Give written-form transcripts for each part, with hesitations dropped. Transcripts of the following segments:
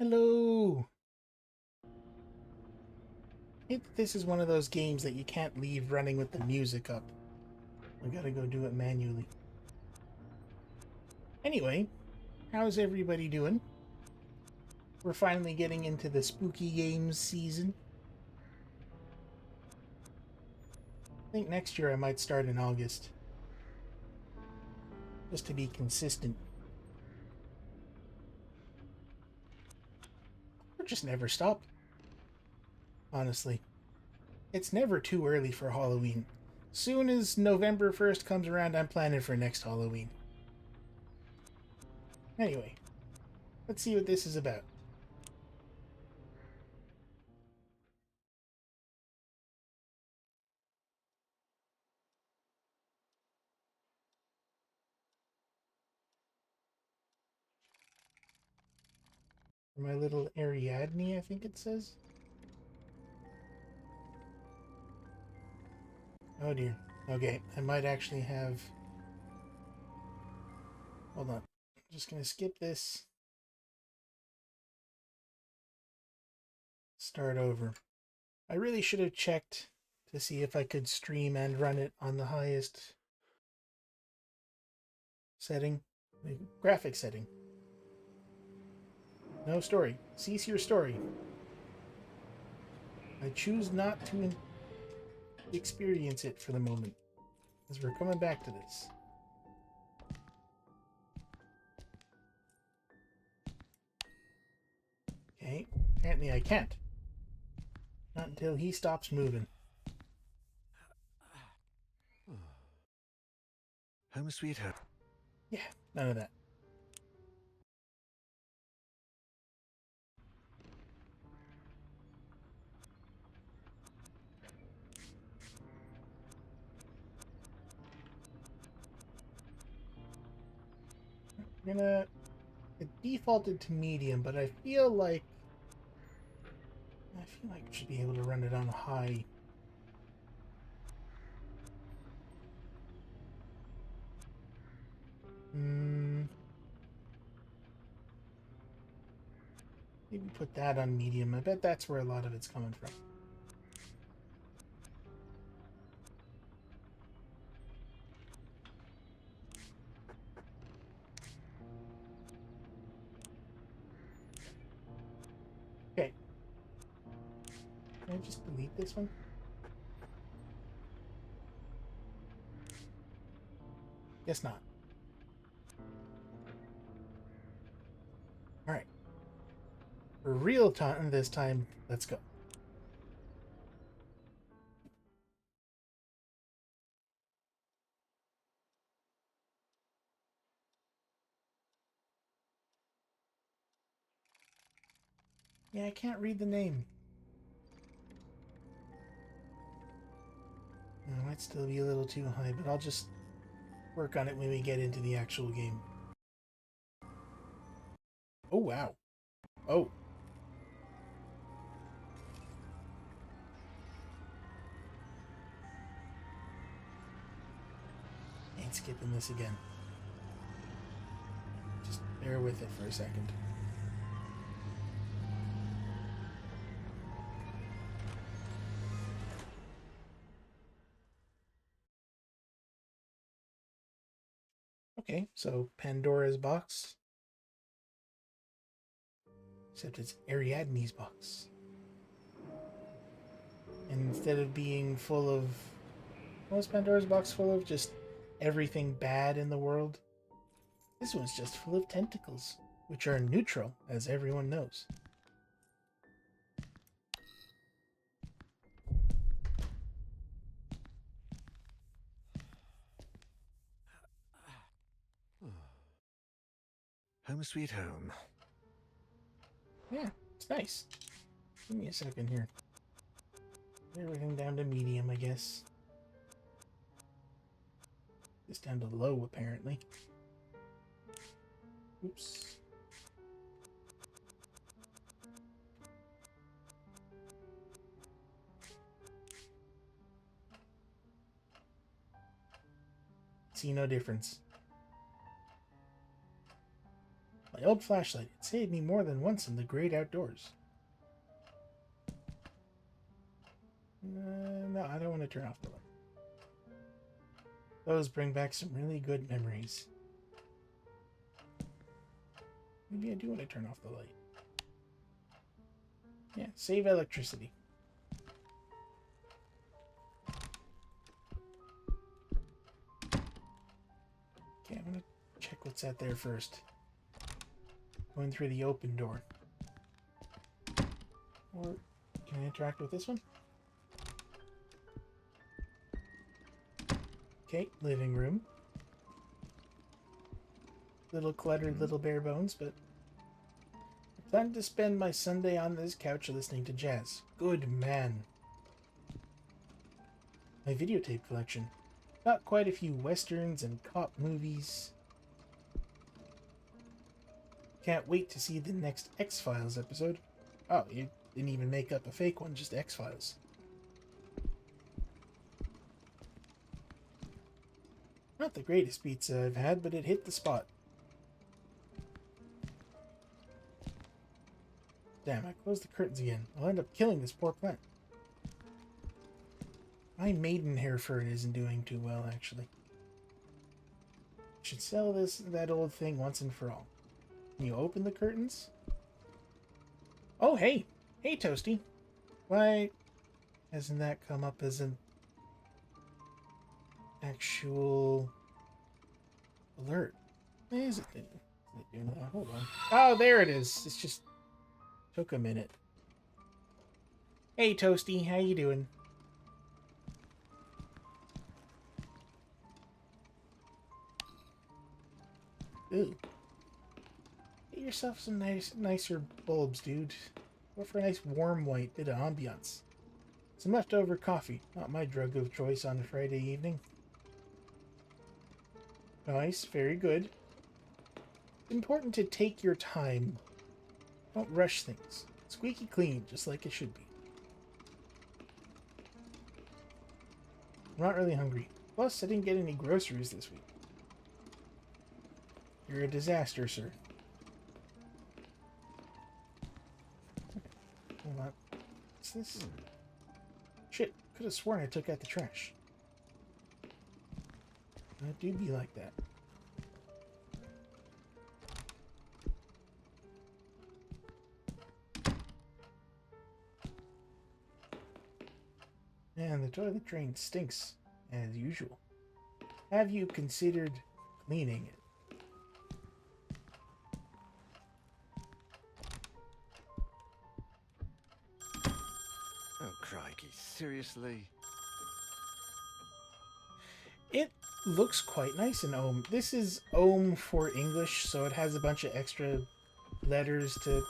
Hello! This is one of those games that you can't leave running with the music up. I gotta go do it manually. Anyway, how's everybody doing? We're finally getting into the spooky games season. I think next year I might start in August. Just to be consistent. Or just never stop. Honestly. It's never too early for Halloween. Soon as November 1st comes around, I'm planning for next Halloween. Anyway, let's see what this is about. My little Ariadne, I think it says. Oh dear. Okay, I might actually have... Hold on. I'm just gonna skip this. Start over. I really should have checked to see if I could stream and run it on the highest setting. The graphic setting. No story. Cease your story. I choose not to experience it for the moment, as we're coming back to this. Okay, apparently I can't. Not until he stops moving. Home sweet home. Yeah, none of that. I'm gonna... It defaulted to medium, but I feel like I should be able to run it on high. Maybe put that on medium. I bet that's where a lot of it's coming from. Okay. Can I just delete this one? Guess not. Alright. For real time this time, let's go. Yeah, I can't read the name. It might still be a little too high, but I'll just work on it when we get into the actual game. Oh, wow. Oh. Ain't skipping this again. Just bear with it for a second. Okay, so Pandora's box. Except it's Ariadne's box. And instead of being full of... What was Pandora's box full of? Just everything bad in the world? This one's just full of tentacles, which are neutral, as everyone knows. Home sweet home. Yeah, it's nice. Give me a second here. Everything down to medium, I guess. It's down to low, apparently. Oops. See no difference. My old flashlight. It saved me more than once in the great outdoors. No, I don't want to turn off the light. Those bring back some really good memories. Maybe I do want to turn off the light. Yeah, save electricity. Okay, I'm gonna check what's out there first. Going through the open door. Or can I interact with this one? Okay, living room. Little cluttered, little bare bones, but I plan to spend my Sunday on this couch listening to jazz. Good man. My videotape collection. Got quite a few westerns and cop movies. Can't wait to see the next X-Files episode. Oh, you didn't even make up a fake one, just X-Files. Not the greatest pizza I've had, but it hit the spot. Damn, I closed the curtains again. I'll end up killing this poor plant. My maidenhair fern isn't doing too well, actually. Should sell that old thing once and for all. Can you open the curtains? Oh, hey! Hey, Toasty! Why hasn't that come up as an actual alert? Is it doing that? Hold on. Oh, there it is. It's just took a minute. Hey, Toasty, how you doing? Ooh. Get yourself some nicer bulbs, dude. Go for a nice warm white, bit of ambiance. Some leftover coffee. Not my drug of choice on a Friday evening. Nice, very good. Important to take your time. Don't rush things. Squeaky clean, just like it should be. I'm not really hungry. Plus, I didn't get any groceries this week. You're a disaster, sir. Hold on. What's this? Shit, could have sworn I took out the trash. I do be like that. And the toilet drain stinks, as usual. Have you considered cleaning it? Oh, crikey, seriously? It looks quite nice in Ohm. This is Ohm for English, so it has a bunch of extra letters to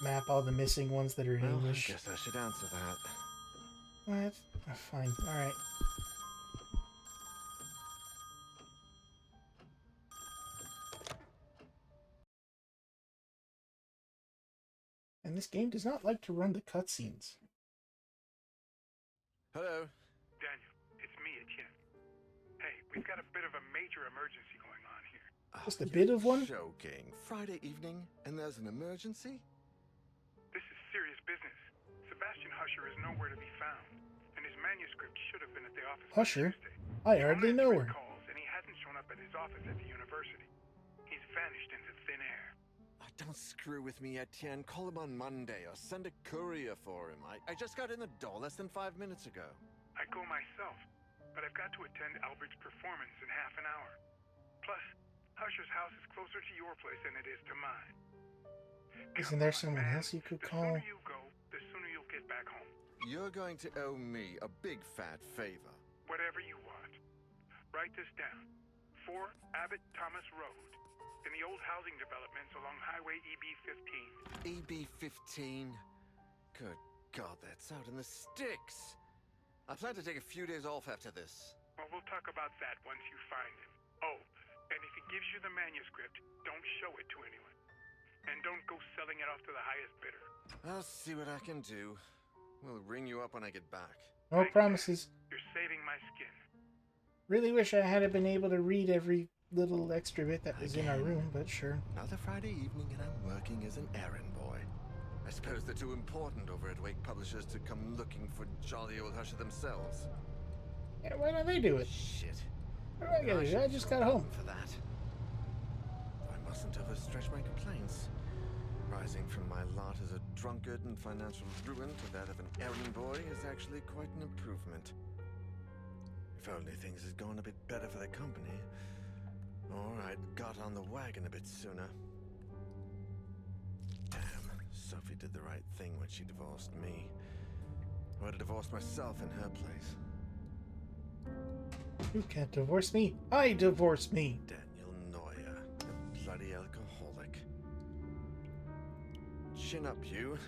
map all the missing ones that are in Well, English. I guess I should answer that. What? Oh, fine. Alright. And this game does not like to run the cutscenes. Hello? Daniel, it's me, Etienne. Hey, we've got a bit of a major emergency going on here. Just a bit of one? Joking. Friday evening, and there's an emergency? This is serious business. Sebastian Husher is nowhere to be found, and his manuscript should have been at the office on Husher? Tuesday. I hardly know her. Calls, and he hasn't shown up at his office at the university. He's vanished into thin air. Don't screw with me, Etienne. Call him on Monday or send a courier for him. I just got in the door less than 5 minutes ago. I'd go myself, but I've got to attend Albert's performance in half an hour. Plus, Husher's house is closer to your place than it is to mine. Isn't there someone else you could call? The sooner you go, the sooner you'll get back home. You're going to owe me a big fat favor. Whatever you want. Write this down. 4 Abbott Thomas Road, in the old housing developments along Highway EB-15. EB-15? Good God, that's out in the sticks. I plan to take a few days off after this. Well, we'll talk about that once you find him. Oh, and if he gives you the manuscript, don't show it to anyone. And don't go selling it off to the highest bidder. I'll see what I can do. We'll ring you up when I get back. No promises. You're saving my skin. Really wish I had been able to read every little extra bit that was in our Again. room, but sure. Another Friday evening, and I'm working as an errand boy. I suppose they're too important over at Wake Publishers to come looking for jolly old Husher themselves. Yeah, why don't they do it? Shit. What do I gotta do? should I just throw got home. them for that. I mustn't overstretch my complaints. Rising from my lot as a drunkard and financial ruin to that of an errand boy is actually quite an improvement. If only things had gone a bit better for the company, or I'd got on the wagon a bit sooner. Damn, Sophie did the right thing when she divorced me. I would have divorced myself in her place. You can't divorce me. I divorce me. Daniel Neuer, the bloody alcoholic. Chin up, you.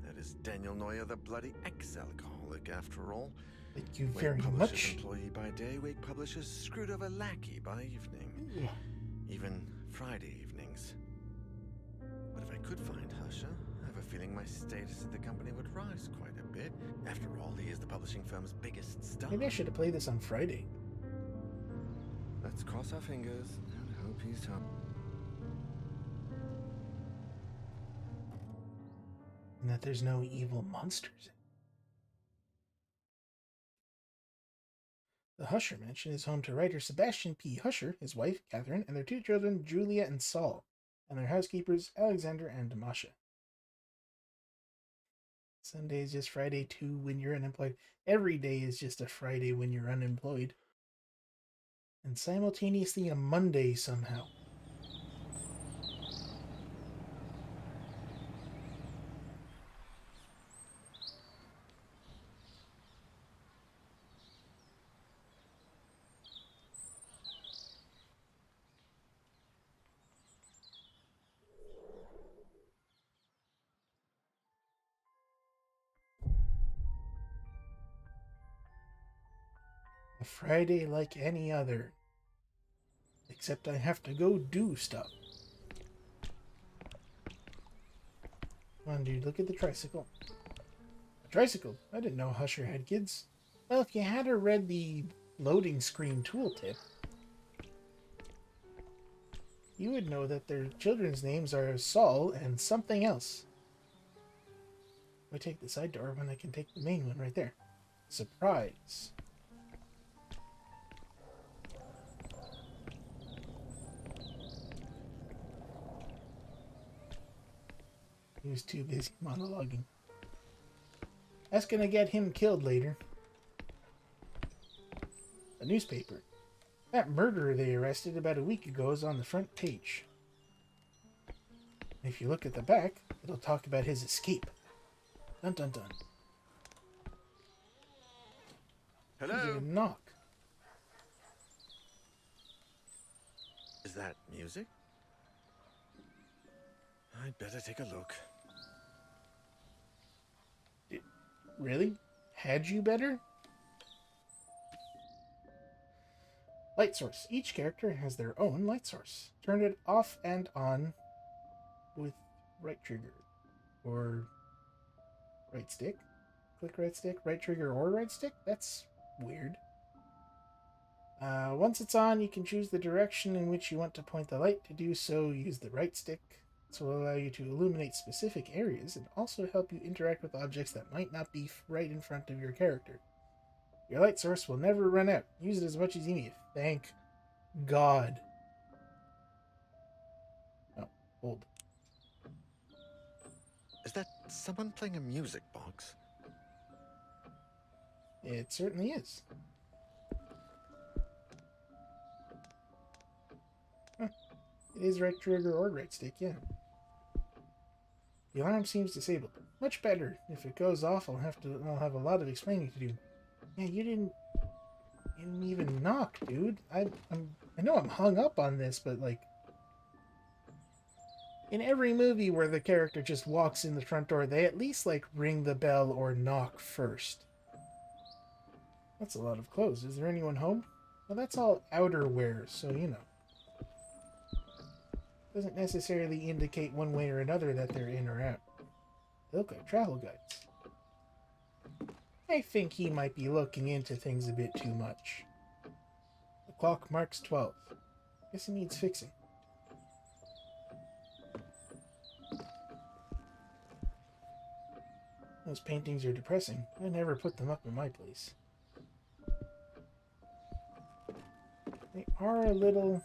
That is Daniel Neuer, the bloody ex-alcoholic, after all. Thank you Wake very Publishers much. employee by day, Wake Publishers screwed over lackey by evening. Ugh. Even Friday evenings. But if I could find Husher, I have a feeling my status at the company would rise quite a bit. After all, he is the publishing firm's biggest star. Maybe I should have played this on Friday. Let's cross our fingers and hope he's top. And that there's no evil monsters. The Husher Mansion is home to writer Sebastian P. Husher, his wife, Catherine, and their two children, Julia and Saul, and their housekeepers, Alexander and Masha. Sunday is just Friday too when you're unemployed. Every day is just a Friday when you're unemployed. And simultaneously a Monday somehow. A Friday like any other. Except I have to go do stuff. Come on, dude, look at the tricycle. A tricycle? I didn't know Husher had kids. Well, if you had read the loading screen tooltip, you would know that their children's names are Saul and something else. Why take the side door when I can take the main one right there? Surprise. He was too busy monologuing. That's gonna get him killed later. A newspaper. That murderer they arrested about a week ago is on the front page. If you look at the back, it'll talk about his escape. Dun dun dun. Hello? There's a knock. Is that music? I'd better take a look. Really? Had you better? Light source. Each character has their own light source. Turn it off and on with right trigger. Or right stick. Click right stick, right trigger, or right stick? That's weird. Once it's on, you can choose the direction in which you want to point the light. To do so, use the right stick. This will allow you to illuminate specific areas and also help you interact with objects that might not be right in front of your character. Your light source will never run out. Use it as much as you need. Thank God. Oh, hold. Is that someone playing a music box? It certainly is. Huh. It is right trigger or right stick, yeah. The alarm seems disabled. Much better. If it goes off, I'll have a lot of explaining to do. Yeah, you didn't even knock, dude. I know I'm hung up on this, but like, in every movie where the character just walks in the front door, they at least like ring the bell or knock first. That's a lot of clothes. Is there anyone home? Well, that's all outerwear, so you know. Doesn't necessarily indicate one way or another that they're in or out. They look like travel guides. I think he might be looking into things a bit too much. The clock marks 12. Guess it needs fixing. Those paintings are depressing. I never put them up in my place. They are a little...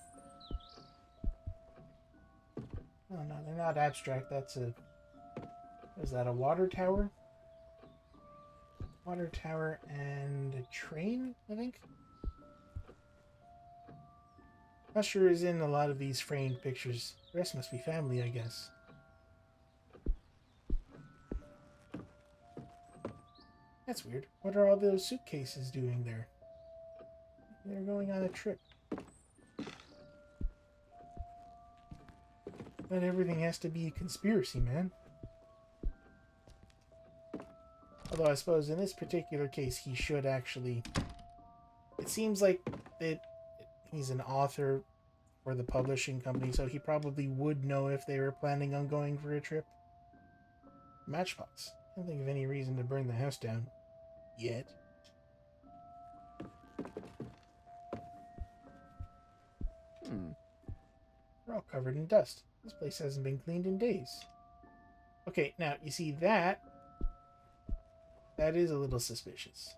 Oh no, they're not abstract. That's a... Is that a water tower? Water tower and a train, I think? Usher is in a lot of these framed pictures. The rest must be family, I guess. That's weird. What are all those suitcases doing there? They're going on a trip. But everything has to be a conspiracy, man. Although I suppose in this particular case he should actually... It seems like he's an author for the publishing company, so he probably would know if they were planning on going for a trip. Matchbox. I don't think of any reason to burn the house down. Yet. We're all covered in dust. This place hasn't been cleaned in days. Okay, now, you see that? That is a little suspicious.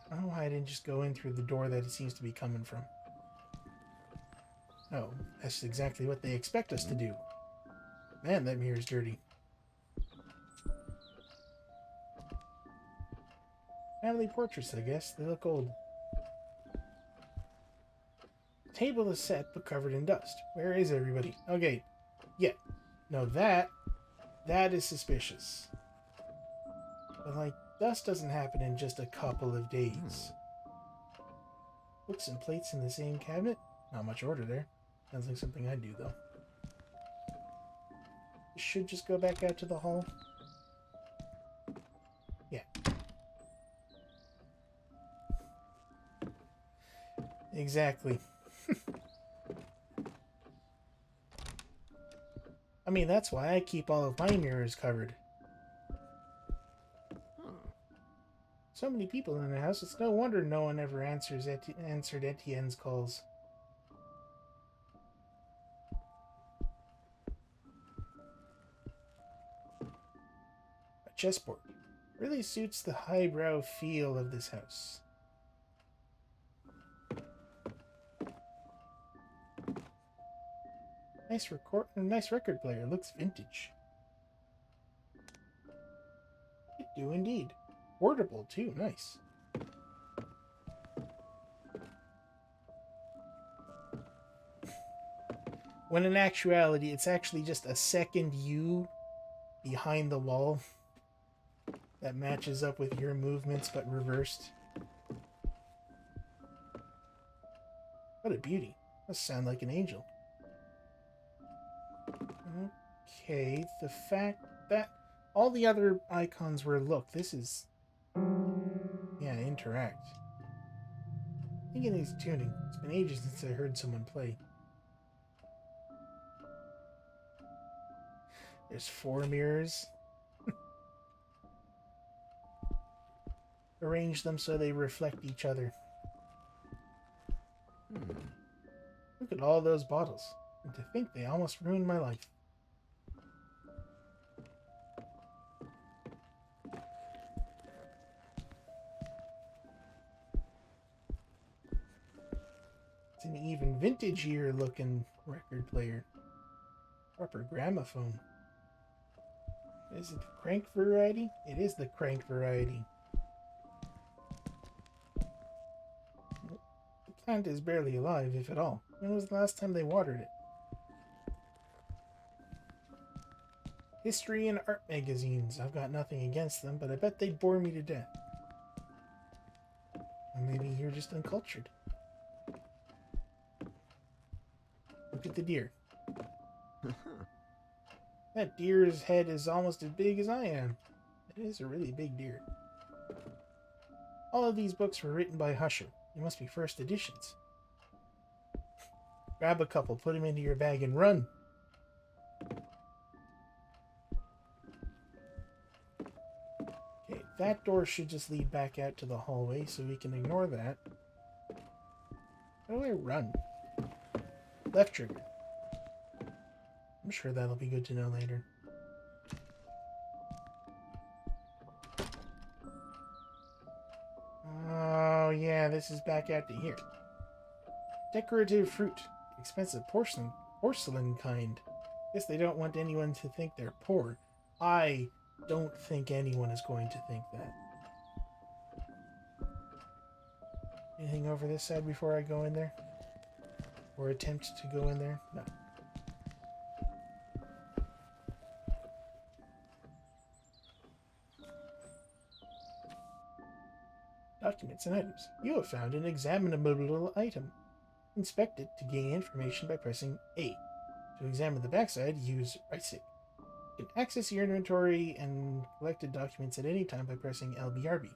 I don't know why I didn't just go in through the door that it seems to be coming from. Oh, that's exactly what they expect us to do. Man, that mirror's dirty. Family portraits, I guess. They look old. The table is set, but covered in dust. Where is everybody? Okay. Yeah. No, that is suspicious. But, like, dust doesn't happen in just a couple of days. Books and plates in the same cabinet? Not much order there. Sounds like something I'd do, though. Should just go back out to the hall. Yeah. Exactly. I mean, that's why I keep all of my mirrors covered. So many people in the house, it's no wonder no one ever answered Etienne's calls. A chessboard. Really suits the highbrow feel of this house. Nice record player. Looks vintage. It do indeed. Portable too. Nice. When in actuality, it's actually just a second you behind the wall that matches up with your movements but reversed. What a beauty. Must sound like an angel. Okay, the fact that all the other icons were look, this is... Yeah, interact. I think it needs tuning. It's been ages since I heard someone play. There's 4 mirrors. Arrange them so they reflect each other. Look at all those bottles. And to think they almost ruined my life. It's an even vintage-ier looking record player. Proper gramophone. Is it the crank variety? It is the crank variety. The plant is barely alive, if at all. When was the last time they watered it? History and art magazines. I've got nothing against them, but I bet they'd bore me to death. Or maybe you're just uncultured. Look at the deer. That deer's head is almost as big as I am. It is a really big deer. All of these books were written by Husher. They must be first editions. Grab a couple, put them into your bag, and run. Okay, that door should just lead back out to the hallway, so we can ignore that. How do I run? Left trigger. I'm sure that'll be good to know later. Oh yeah, this is back out to here. Decorative fruit. Expensive porcelain kind. Guess they don't want anyone to think they're poor. I don't think anyone is going to think that. Anything over this side before I go in there? Or attempt to go in there? No. Documents and items. You have found an examinable item. Inspect it to gain information by pressing A. To examine the backside, use right stick. You can access your inventory and collected documents at any time by pressing LBRB.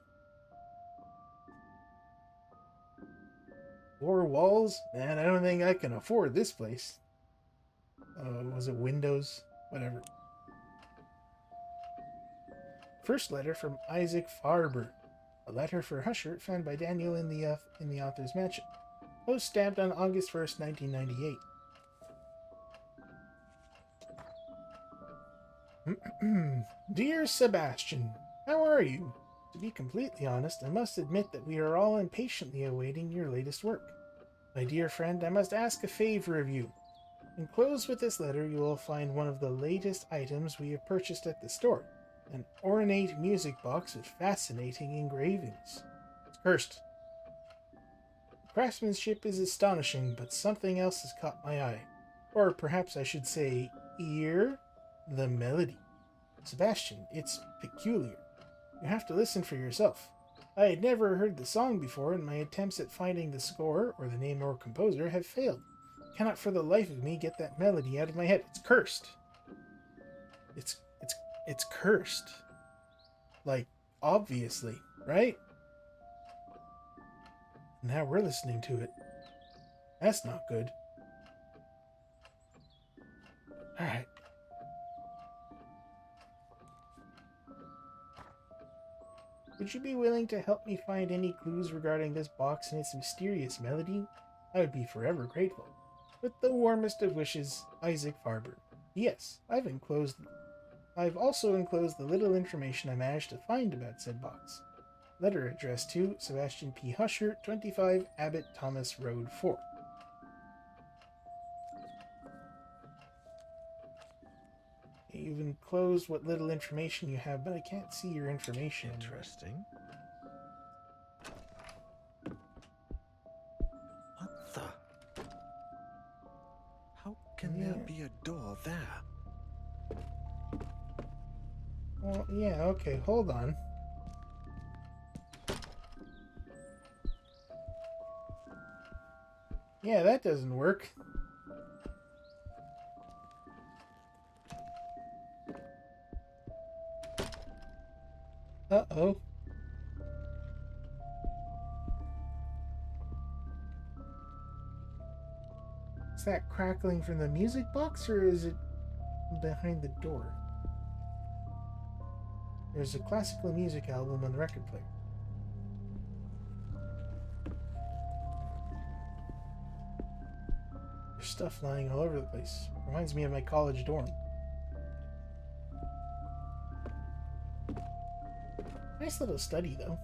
4 walls? Man, I don't think I can afford this place. Was it Windows? Whatever. First letter from Isaac Farber. A letter for Husher found by Daniel in the author's mansion. Post stamped on August 1st, 1998. Dear Sebastian, how are you? To be completely honest, I must admit that we are all impatiently awaiting your latest work. My dear friend, I must ask a favor of you. Enclosed with this letter, you will find one of the latest items we have purchased at the store. An ornate music box with fascinating engravings. It's cursed. The craftsmanship is astonishing, but something else has caught my eye. Or perhaps I should say, ear. The melody. Sebastian, it's peculiar. You have to listen for yourself. I had never heard the song before, and my attempts at finding the score, or the name or composer, have failed. I cannot for the life of me get that melody out of my head. It's cursed. It's cursed. Like, obviously, right? Now we're listening to it. That's not good. Alright. Would you be willing to help me find any clues regarding this box and its mysterious melody? I would be forever grateful. With the warmest of wishes, Isaac Farber. Yes, I've also enclosed the little information I managed to find about said box. Letter addressed to Sebastian P. Husher, 25 Abbott Thomas Road 4. You've enclosed what little information you have, but I can't see your information. Interesting. What the? How can there be a door there? Well, yeah, okay, hold on. Yeah, that doesn't work. Uh-oh. Is that crackling from the music box, or is it behind the door? There's a classical music album on the record player. There's stuff lying all over the place. Reminds me of my college dorm. Nice little study, though.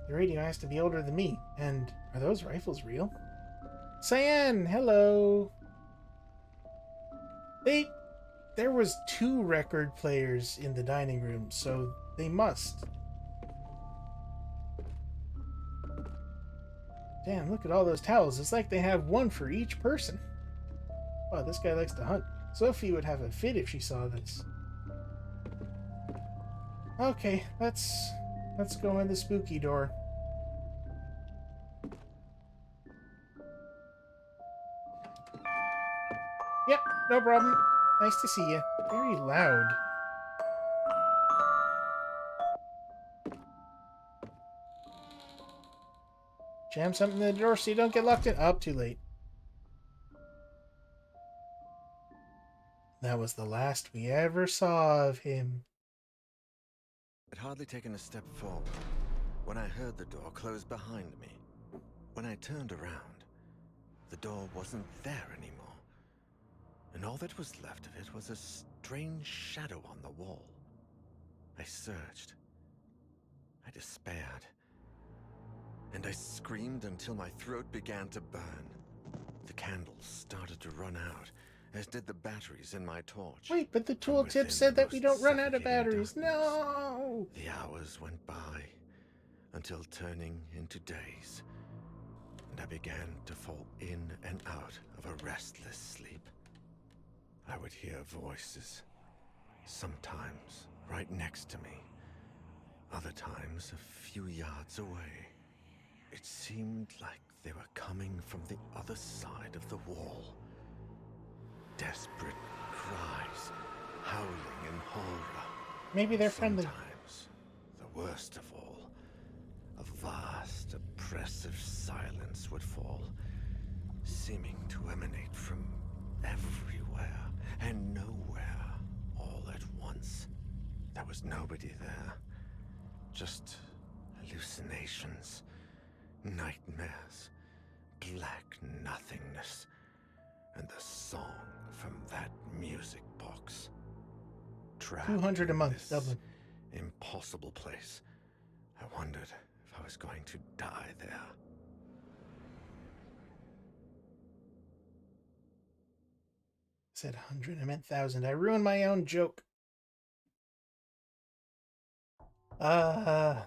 The radio has to be older than me. And are those rifles real? Cyan, hello! There was 2 record players in the dining room, so they must. Damn, look at all those towels. It's like they have one for each person. Wow, this guy likes to hunt. Sophie would have a fit if she saw this. Okay, let's go in the spooky door. Yep, no problem. Nice to see you. Very loud. Jam something in the door so you don't get locked in. Oh, too late. That was the last we ever saw of him. I'd hardly taken a step forward when I heard the door close behind me. When I turned around, the door wasn't there anymore, and all that was left of it was a strange shadow on the wall. I surged. I despaired. And I screamed until my throat began to burn. The candles started to run out, as did the batteries in my torch. Wait, but the From tooltip within said the that we most don't run out of suffocating batteries. darkness, No! The hours went by until turning into days, and I began to fall in and out of a restless sleep. I would hear voices, sometimes right next to me, other times a few yards away. It seemed like they were coming from the other side of the wall. Desperate cries, howling in horror. Maybe they're friendly. Sometimes, the worst of all, a vast, oppressive silence would fall, seeming to emanate from everywhere and nowhere all at once. There was nobody there, just hallucinations, nightmares, black nothingness, and the song from that music box. Trapped 200 a in month, this Dublin. impossible place, I wondered if I was going to die there. Said 100, I meant 1,000. I ruined my own joke. Oh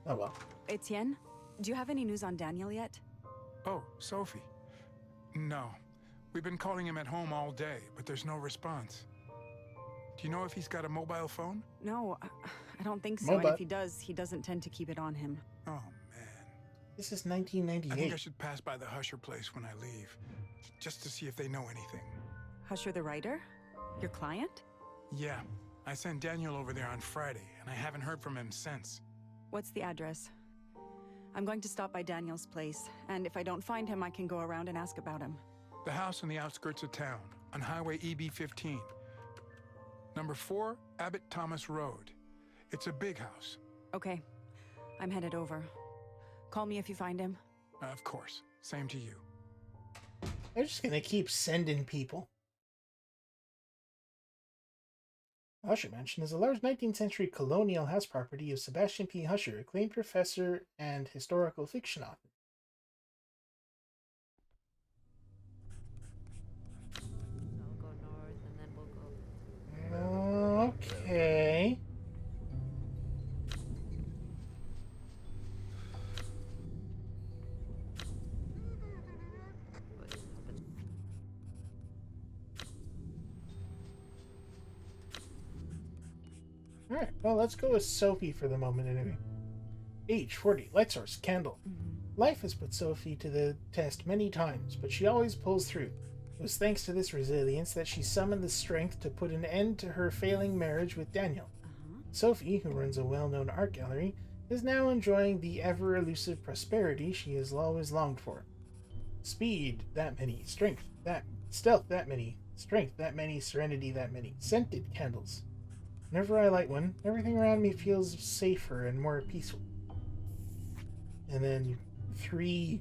well. Etienne, do you have any news on Daniel yet? Oh, Sophie. No. We've been calling him at home all day, but there's no response. Do you know if he's got a mobile phone? No, I don't think so. And if he does, he doesn't tend to keep it on him. Oh, man. This is I think I 1998. should pass by the Husher place when I leave, just to see if they know anything. Husher the writer? Your client? Yeah, I sent Daniel over there on Friday, and I haven't heard from him since. What's the address? I'm going to stop by Daniel's place, and if I don't find him, I can go around and ask about him. The house on the outskirts of town, on Highway EB-15. Number 4, Abbott Thomas Road. It's a big house. Okay, I'm headed over. Call me if you find him. Of course. Same to you. They're just gonna keep sending people. Husher Mansion is a large 19th century colonial house property of Sebastian P. Husher, acclaimed professor and historical fiction author. I'll go north and then we'll go. Okay. Alright, well, let's go with Sophie for the moment anyway. Age 40, light source, candle. Life has put Sophie to the test many times, but she always pulls through. It was thanks to this resilience that she summoned the strength to put an end to her failing marriage with Daniel. Sophie, who runs a well-known art gallery, is now enjoying the ever-elusive prosperity she has always longed for. Speed, that many. Strength, that. Stealth, that many. Strength, that many. Serenity, that many. Scented candles. Whenever I light one, everything around me feels safer and more peaceful. And then 3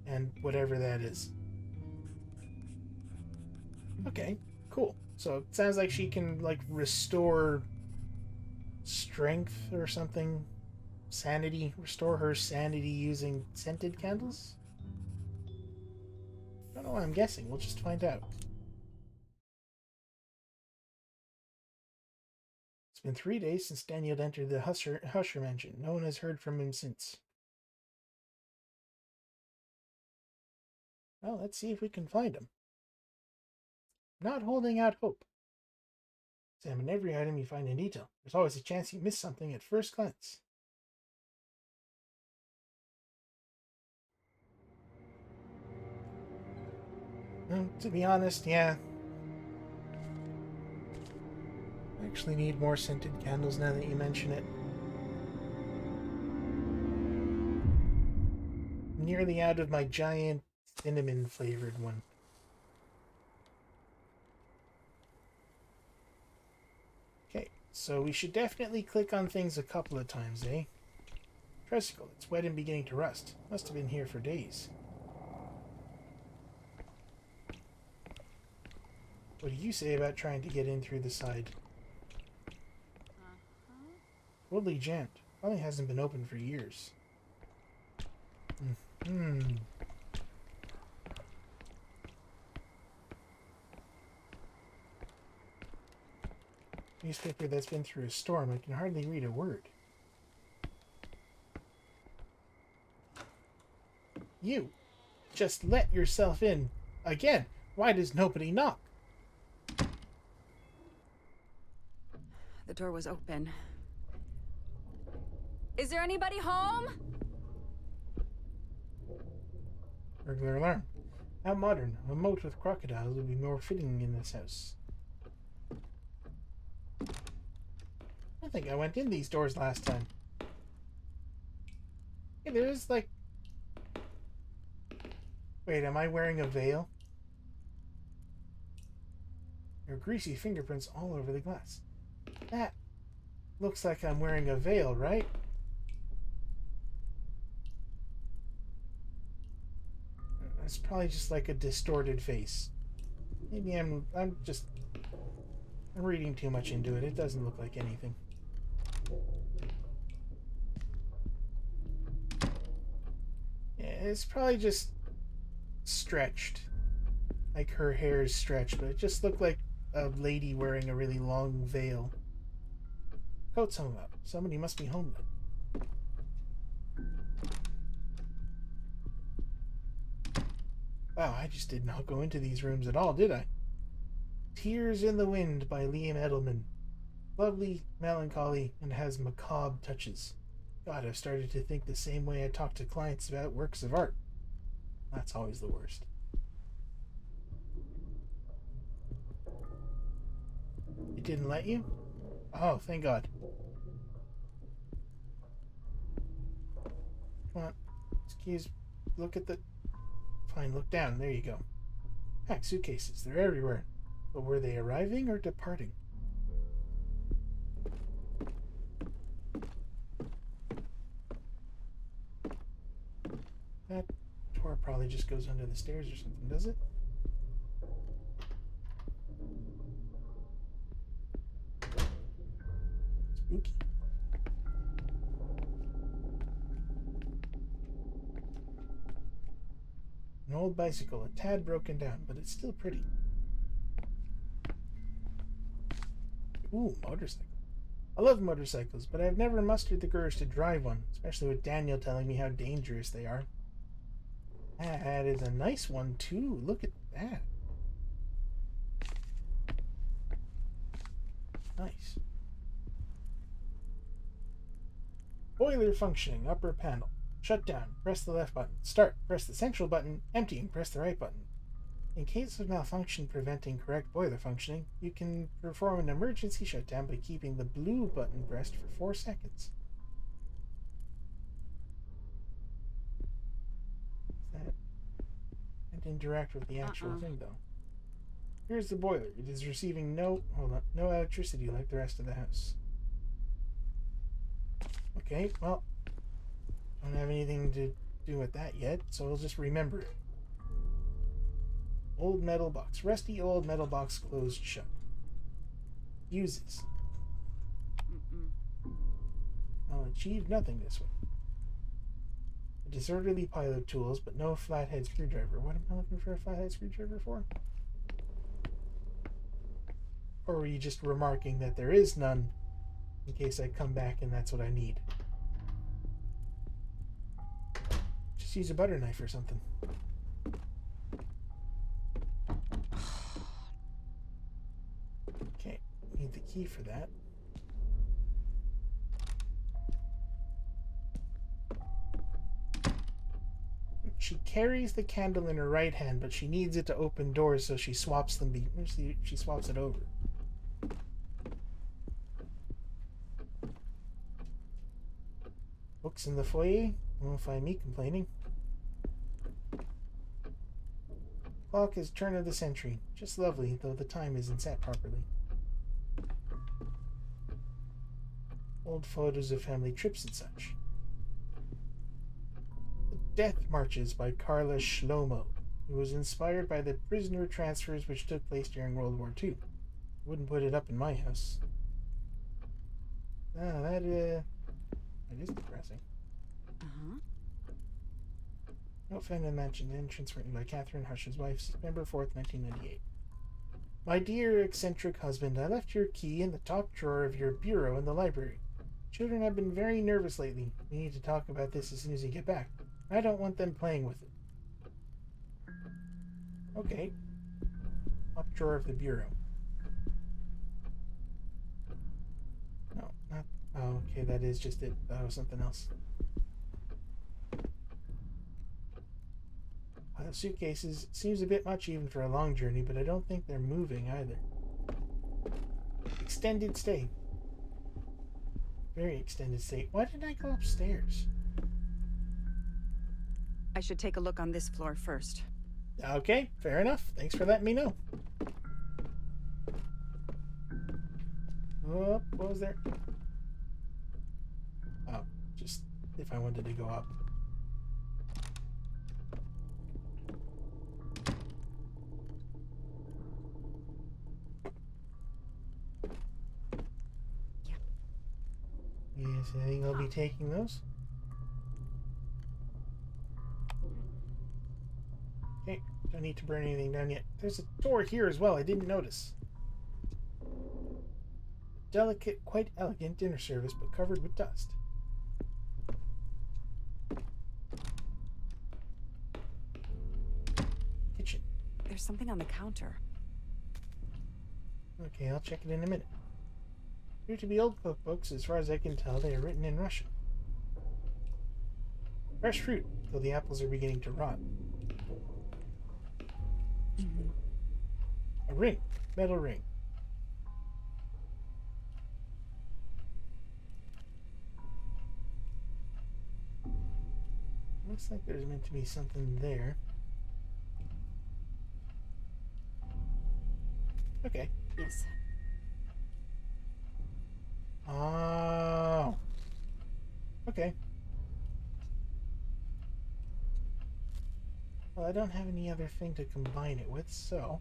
and whatever that is. Okay, cool. So it sounds like she can, like, restore strength or something. Sanity. Restore her sanity using scented candles? I don't know why I'm guessing. We'll just find out. It's been 3 days since Daniel entered the Husher Mansion. No one has heard from him since. Well, let's see if we can find him. Not holding out hope. Examine every item you find in detail. There's always a chance you miss something at first glance. Well, to be honest, yeah. I actually need more scented candles now that you mention it. I'm nearly out of my giant cinnamon flavored one. Okay, So we should definitely click on things a couple of times, eh? Tricycle, it's wet and beginning to rust. Must have been here for days. What do you say about trying to get in through the side? Totally jammed. Probably hasn't been open for years. Newspaper that's been through a storm. I can hardly read a word. You! Just let yourself in. Again! Why does nobody knock? The door was open. Is there anybody home? Burglar alarm. How modern. A moat with crocodiles would be more fitting in this house. I think I went in these doors last time. Hey, there's like... Wait, am I wearing a veil? There are greasy fingerprints all over the glass. That looks like I'm wearing a veil, right? It's probably just like a distorted face. Maybe I'm reading too much into it. It doesn't look like anything. Yeah, it's probably just stretched. Like her hair is stretched, but it just looked like a lady wearing a really long veil. Coat's hung up. Somebody must be home then. Wow, I just did not go into these rooms at all, did I? Tears in the Wind by Liam Edelman. Lovely, melancholy, and has macabre touches. God, I've started to think the same way I talk to clients about works of art. That's always the worst. It didn't let you? Oh, thank God. Come on. Excuse. Look at the... Fine, look down. There you go. Packed suitcases. They're everywhere. But were they arriving or departing? That door probably just goes under the stairs or something, does it? Spooky. An old bicycle, a tad broken down, but it's still pretty. Ooh, motorcycle. I love motorcycles, but I've never mustered the courage to drive one, especially with Daniel telling me how dangerous they are. That is a nice one, too. Look at that. Nice. Boiler functioning, upper panel. Shut down, press the left button. Start, press the central button. Emptying, press the right button. In case of malfunction preventing correct boiler functioning, you can perform an emergency shutdown by keeping the blue button pressed for 4 seconds. That didn't interact with the actual thing, though. Here's the boiler. It is receiving no electricity like the rest of the house. Okay, well, I don't have anything to do with that yet, so we'll just remember it. Old metal box. Rusty old metal box closed shut. Uses. I'll achieve nothing this way. A disorderly pile of tools, but no flathead screwdriver. What am I looking for a flathead screwdriver for? Or were you just remarking that there is none in case I come back and that's what I need? Just use a butter knife or something. Okay, need the key for that. She carries the candle in her right hand, but she needs it to open doors, so she swaps them. She swaps it over. Books in the foyer. Won't find me complaining. Clock is turn of the century. Just lovely, though the time isn't set properly. Old photos of family trips and such. The Death Marches by Carla Shlomo. It was inspired by the prisoner transfers which took place during World War II. Wouldn't put it up in my house. Ah, that is depressing. Uh-huh. Note found in the mansion entrance written by Catherine Hush's wife, September 4th, 1998. My dear eccentric husband, I left your key in the top drawer of your bureau in the library. Children have been very nervous lately. We need to talk about this as soon as you get back. I don't want them playing with it. Okay. Top drawer of the bureau. No, not... Oh, okay, that is just it. That was something else. Pile of suitcases. Seems a bit much even for a long journey, but I don't think they're moving either. Extended stay. Very extended stay. Why didn't I go upstairs? I should take a look on this floor first. Okay, fair enough. Thanks for letting me know. Oh, what was there? Oh, just if I wanted to go up. Yes, I think I'll be taking those. Okay, don't need to burn anything down yet. There's a door here as well, I didn't notice. Delicate, quite elegant dinner service, but covered with dust. Kitchen. There's something on the counter. Okay, I'll check it in a minute. Appear to be old cookbooks. As far as I can tell, they are written in Russian. Fresh fruit, though the apples are beginning to rot. A ring. Metal ring. Looks like there's meant to be something there. Okay. Yes. Oh. Okay. Well, I don't have any other thing to combine it with, so...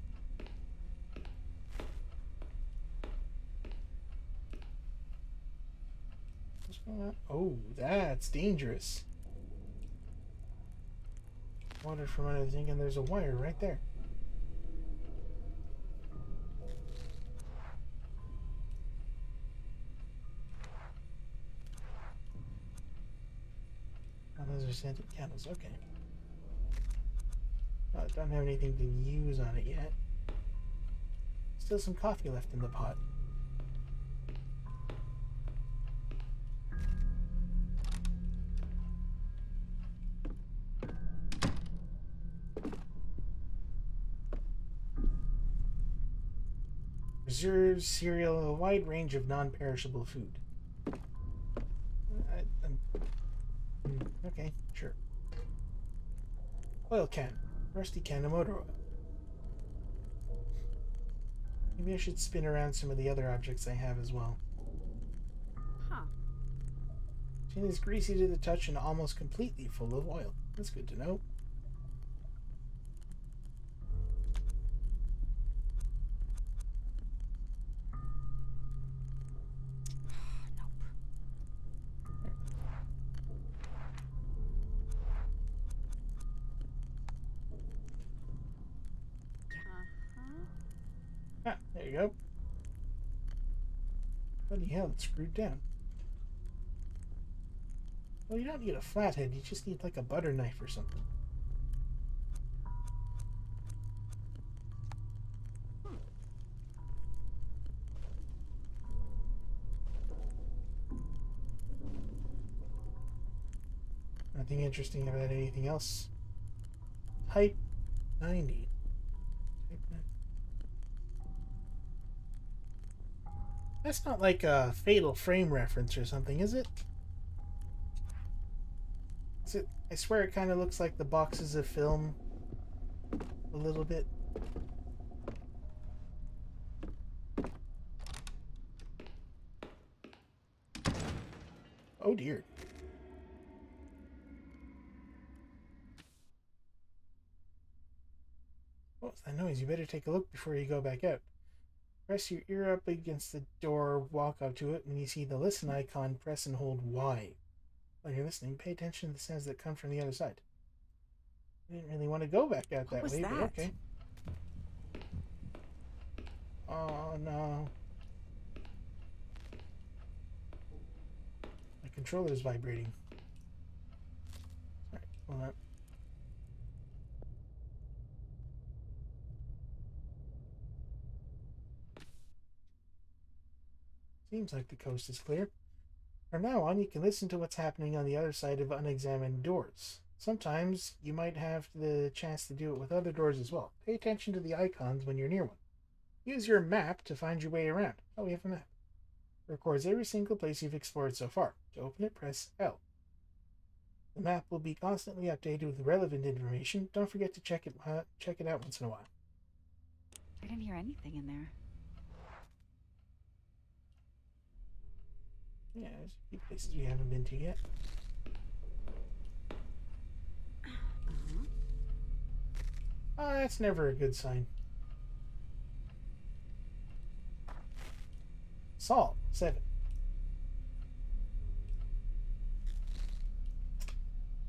What's going on? Oh, that's dangerous. Water from under the thing, and there's a wire right there. Oh, those are scented candles. Okay. Oh, I don't have anything to use on it yet. Still some coffee left in the pot. Preserves, cereal, a wide range of non-perishable food. Okay, sure. Oil can. Rusty can of motor oil. Maybe I should spin around some of the other objects I have as well. Huh. Tin is greasy to the touch and almost completely full of oil. That's good to know. Ah, there you go. Bloody hell, it's screwed down. Well, you don't need a flathead, you just need like a butter knife or something. Nothing interesting about anything else. Type 90. Type 90. That's not like a Fatal Frame reference or something, is it? Is it? I swear it kind of looks like the boxes of film a little bit. Oh dear. What's that noise? You better take a look before you go back out. Press your ear up against the door, walk up to it. When you see the listen icon, press and hold Y. While you're listening, pay attention to the sounds that come from the other side. I didn't really want to go back out that way, but okay. Oh no. My controller is vibrating. Alright, hold on. Seems like the coast is clear. From now on, you can listen to what's happening on the other side of unexamined doors. Sometimes you might have the chance to do it with other doors as well. Pay attention to the icons when you're near one. Use your map to find your way around. Oh, we have a map. It records every single place you've explored so far. To open it, press L. The map will be constantly updated with relevant information. Don't forget to check it out once in a while. I didn't hear anything in there. Yeah, there's a few places we haven't been to yet. Oh, that's never a good sign. Salt, 7.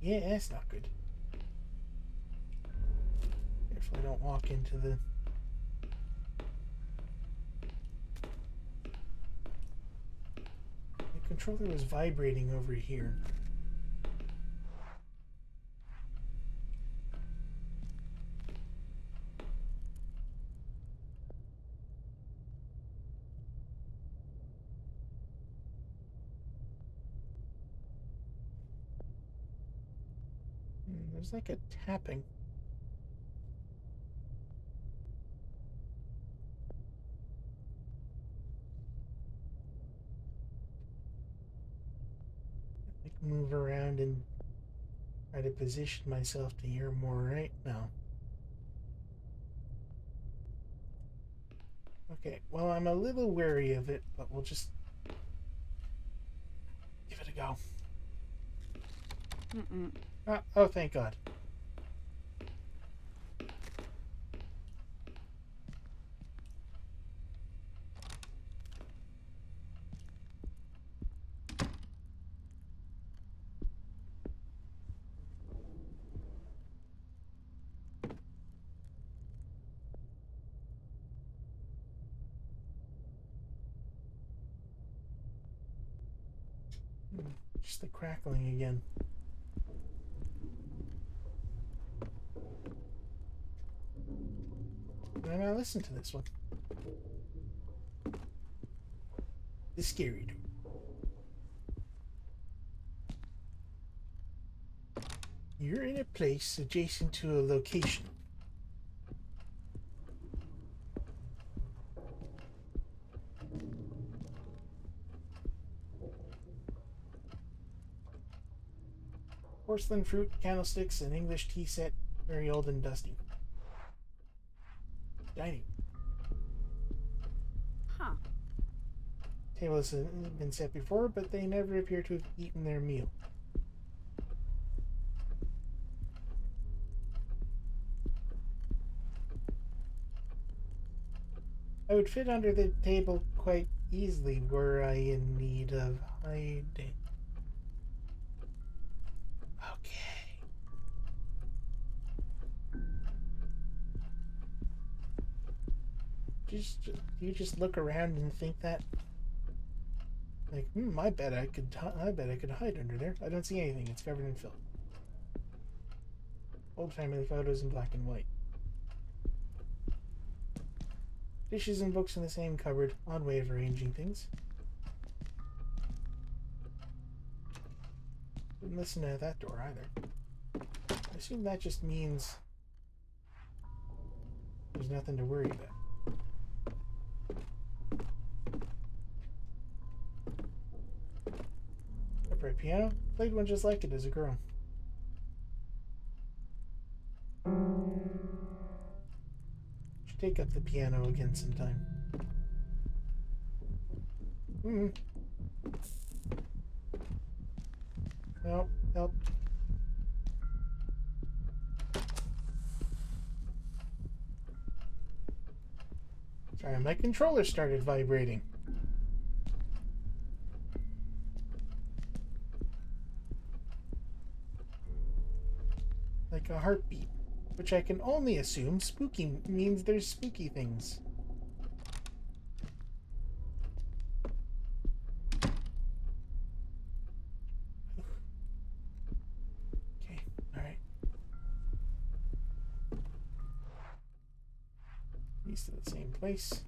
Yeah, that's not good. Careful I don't walk into the... The controller was vibrating over here. There's like a tapping. I can move around and try to position myself to hear more right now. Okay, well, I'm a little wary of it, but we'll just give it a go. Oh, thank God. Just the crackling again. Why not listen to this one? The scary door. You're in a place adjacent to a location. Porcelain fruit, candlesticks, an English tea set, very old and dusty. Dining. Huh. Tables have been set before, but they never appear to have eaten their meal. I would fit under the table quite easily were I in need of hiding. Okay. You just look around and think that, like, I bet I could hide under there. I don't see anything. It's covered in filth. Old family photos in black and white. Dishes and books in the same cupboard. Odd way of arranging things. Didn't listen to that door either. I assume that just means there's nothing to worry about. Upright piano. Played one just like it as a girl. Should take up the piano again sometime. Help, help. Sorry, my controller started vibrating. Like a heartbeat, which I can only assume spooky means there's spooky things. Okay, alright. These to the same place.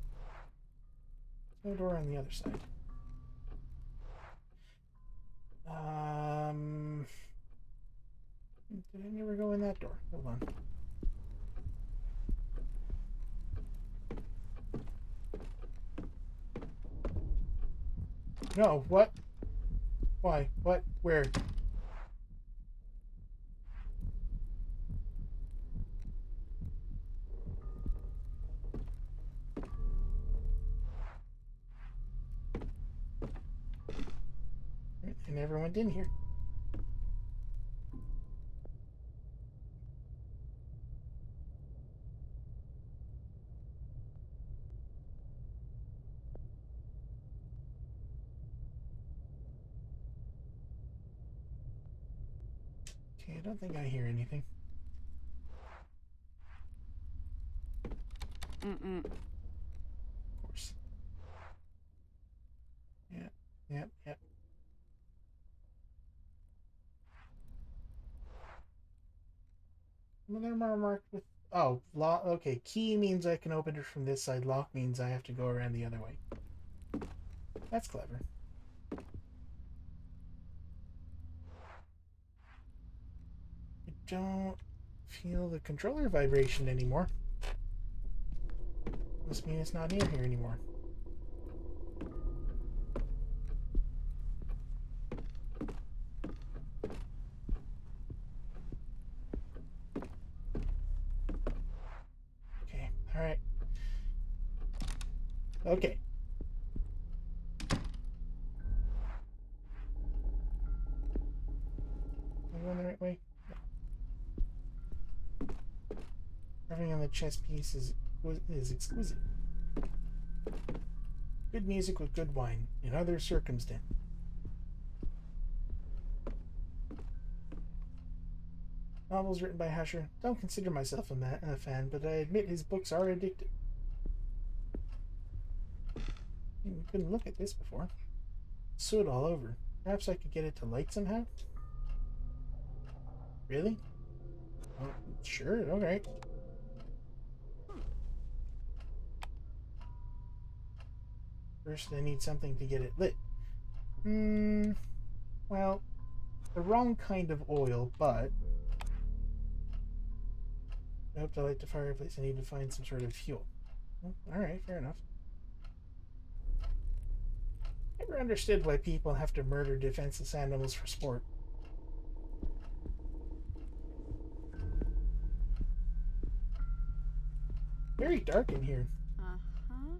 No door on the other side. Did I never go in that door? Hold on. No, what? Why? What? Where? I never went in here. Okay, I don't think I hear anything. Mm-mm. Of course. Yep, yep, yep. Well, they're more marked with... Oh, lock. Okay, key means I can open it from this side. Lock means I have to go around the other way. That's clever. I don't feel the controller vibration anymore. Must mean it's not in here anymore. Okay, alright. Okay. Am I going the right way? No. Carving on the chess piece is exquisite. Good music with good wine in other circumstances. Novels written by Hasher. Don't consider myself a fan, but I admit his books are addictive. You couldn't look at this before. Soot all over. Perhaps I could get it to light somehow? Really? Oh, sure, alright. First, I need something to get it lit. Well, the wrong kind of oil, but... I hope to light the fireplace. I need to find some sort of fuel. Well, alright, fair enough. Never understood why people have to murder defenseless animals for sport. Very dark in here. Uh-huh.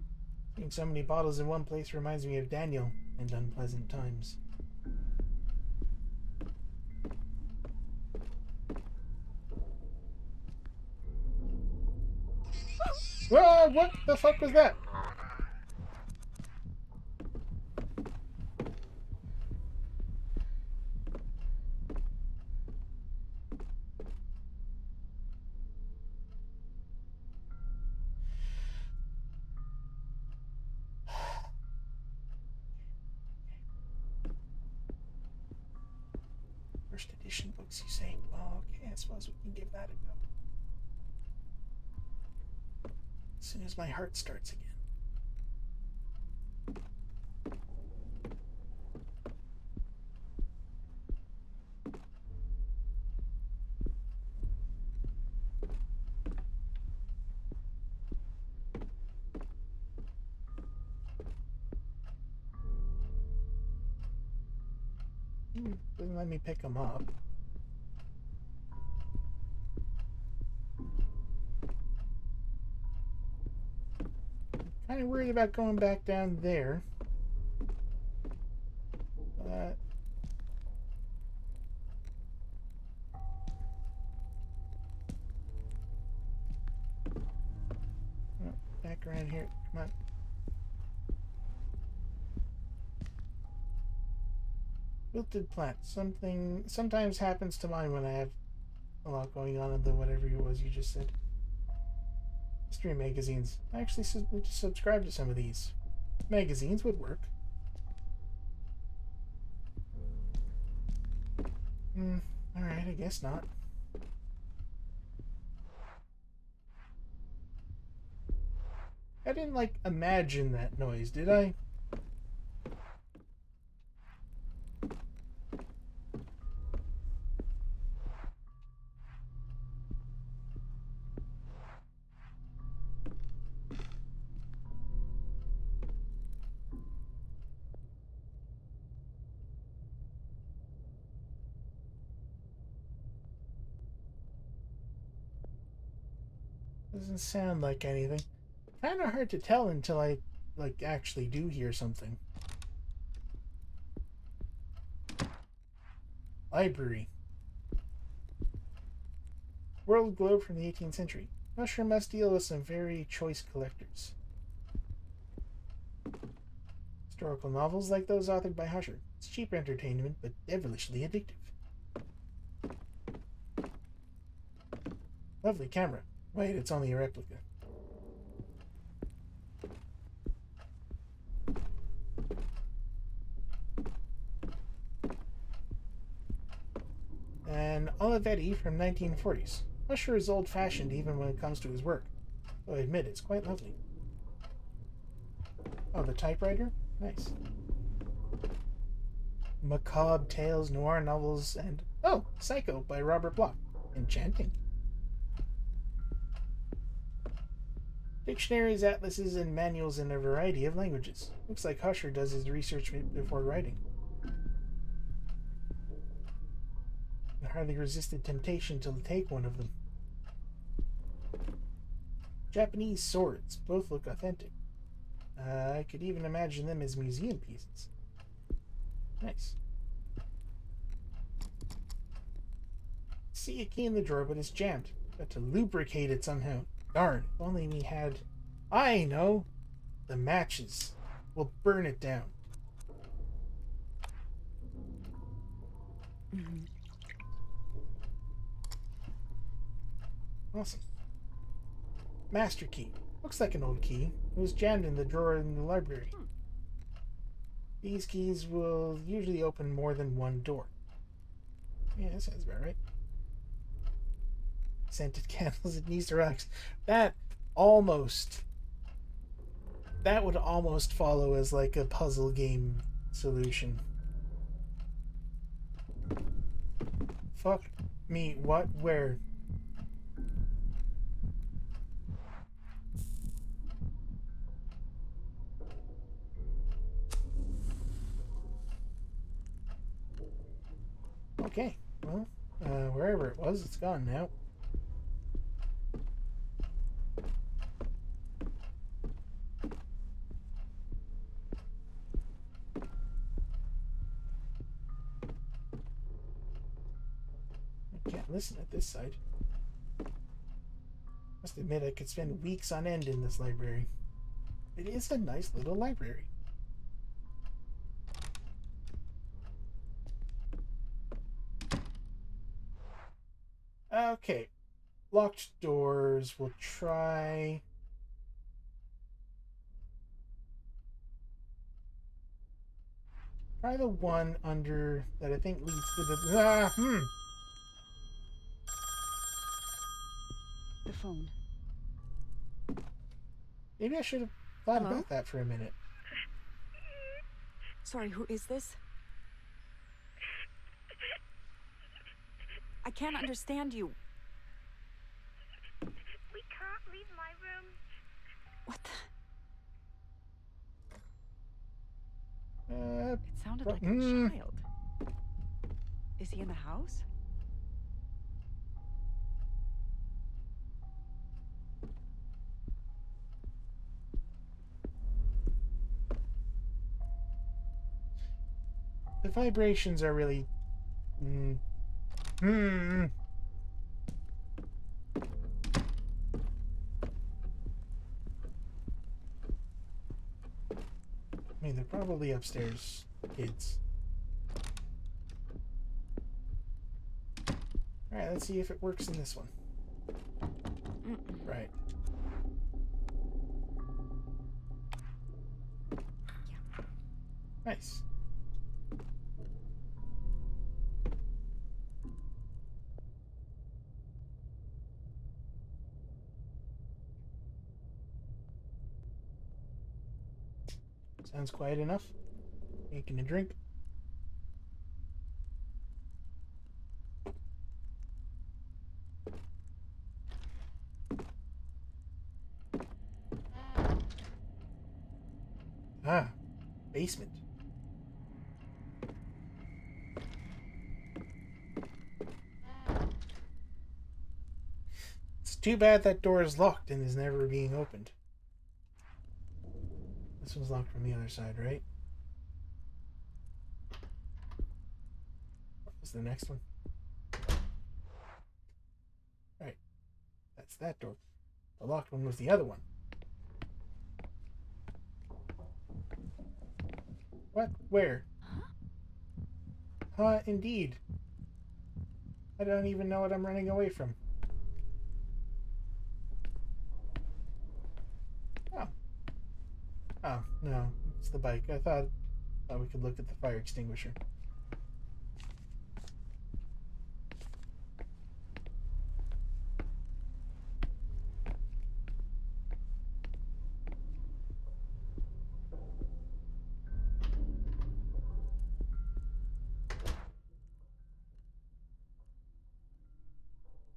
Seeing so many bottles in one place reminds me of Daniel and unpleasant times. Whoa, what the fuck was that? First edition books, you say? Oh, okay, I suppose we can give that a go. As soon as my heart starts again. Doesn't let me pick them up. Kind of worried about going back down there. But back around here. Come on. Wilted plant. Something sometimes happens to mine when I have a lot going on in the whatever it was you just said. History magazines. I actually subscribe to some of these. Magazines would work. Alright, I guess not. I didn't, like, imagine that noise, did I? Doesn't sound like anything. Kind of hard to tell until I, like, actually do hear something. Library. World globe from the 18th century. Mushroom must deal with some very choice collectors. Historical novels like those authored by Husher. It's cheap entertainment, but devilishly addictive. Lovely camera. Wait, it's only a replica. An Olivetti from 1940s. Usher is old-fashioned even when it comes to his work, though I admit it's quite lovely. Oh, the typewriter? Nice. Macabre tales, noir novels, and... oh, Psycho by Robert Bloch. Enchanting. Dictionaries, atlases, and manuals in a variety of languages. Looks like Husher does his research before writing. I hardly resisted temptation to take one of them. Japanese swords. Both look authentic. I could even imagine them as museum pieces. Nice. See a key in the drawer, but it's jammed. Got to lubricate it somehow. Darn, if only we had... I know! The matches. We'll burn it down. Awesome. Master key. Looks like an old key. It was jammed in the drawer in the library. These keys will usually open more than one door. Yeah, that sounds about right. Scented candles and Easter eggs. That would almost follow as like a puzzle game solution. Fuck me, what, where? Okay, well, wherever it was, it's gone now. Can't listen at this side. Must admit I could spend weeks on end in this library. It is a nice little library. Okay. Locked doors. We'll try... try the one under that I think leads to the... The phone. Maybe I should have thought about that for a minute. Sorry, who is this? I can't understand you. We can't leave my room. What the? It It sounded like a child. Is he in the house? The vibrations are really... probably upstairs, kids. Alright, let's see if it works in this one. Right. Nice. Sounds quiet enough. Making a drink. Ah, basement. It's too bad that door is locked and is never being opened. This one's locked from the other side, right? What was the next one? Right. That's that door. The locked one was the other one. What? Where? Indeed. I don't even know what I'm running away from. Oh. Oh, no. It's the bike. I thought we could look at the fire extinguisher.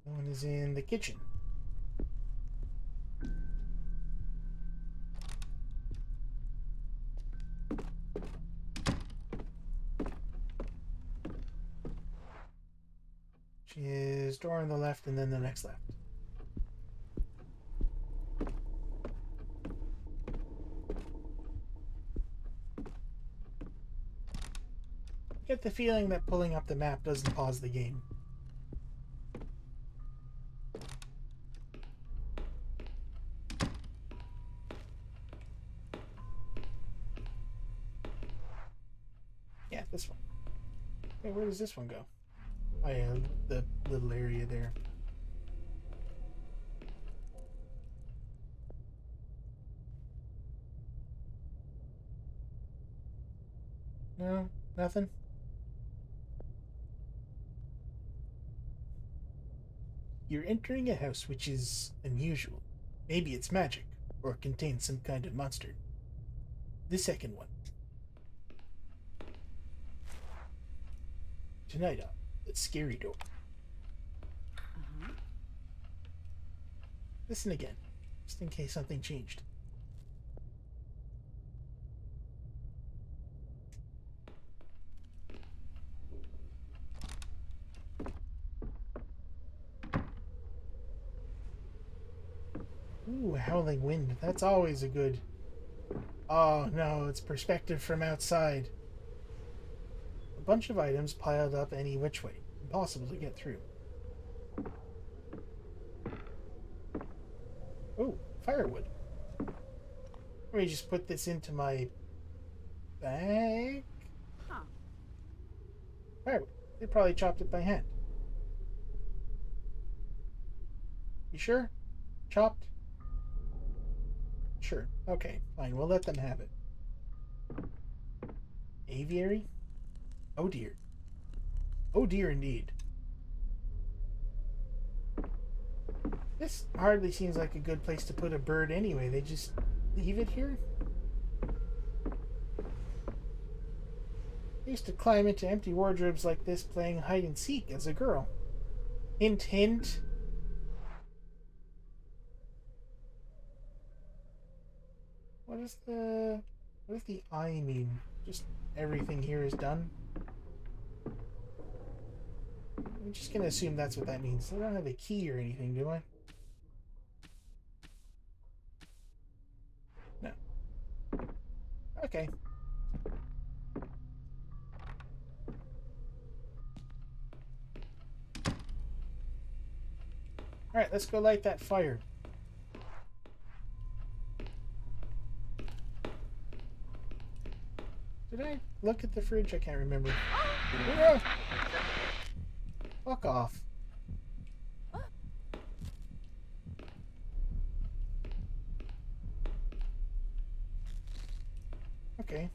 One is in the kitchen. Which is door on the left and then the next left. Get the feeling that pulling up the map doesn't pause the game. Yeah, this one. Hey, where does this one go? Oh yeah, the little area there. No, nothing. You're entering a house which is unusual. Maybe it's magic, or it contains some kind of monster. The second one. Tonight on the scary door. Listen again, just in case something changed. Ooh, howling wind. That's always a good... Oh no, it's perspective from outside. A bunch of items piled up any which way. Impossible to get through. Oh, firewood. Let me just put this into my bag. Huh. Firewood. They probably chopped it by hand. You sure? Chopped? Sure. Okay, fine. We'll let them have it. Aviary? Oh dear. Oh dear indeed. This hardly seems like a good place to put a bird anyway. They just leave it here? I used to climb into empty wardrobes like this playing hide and seek as a girl. Hint, hint. What does the I mean? Just everything here is done? I'm just gonna assume that's what that means. I don't have a key or anything, do I? No. Okay. Alright, let's go light that fire. look at the fridge? I can't remember. Ah! Fuck off. Okay.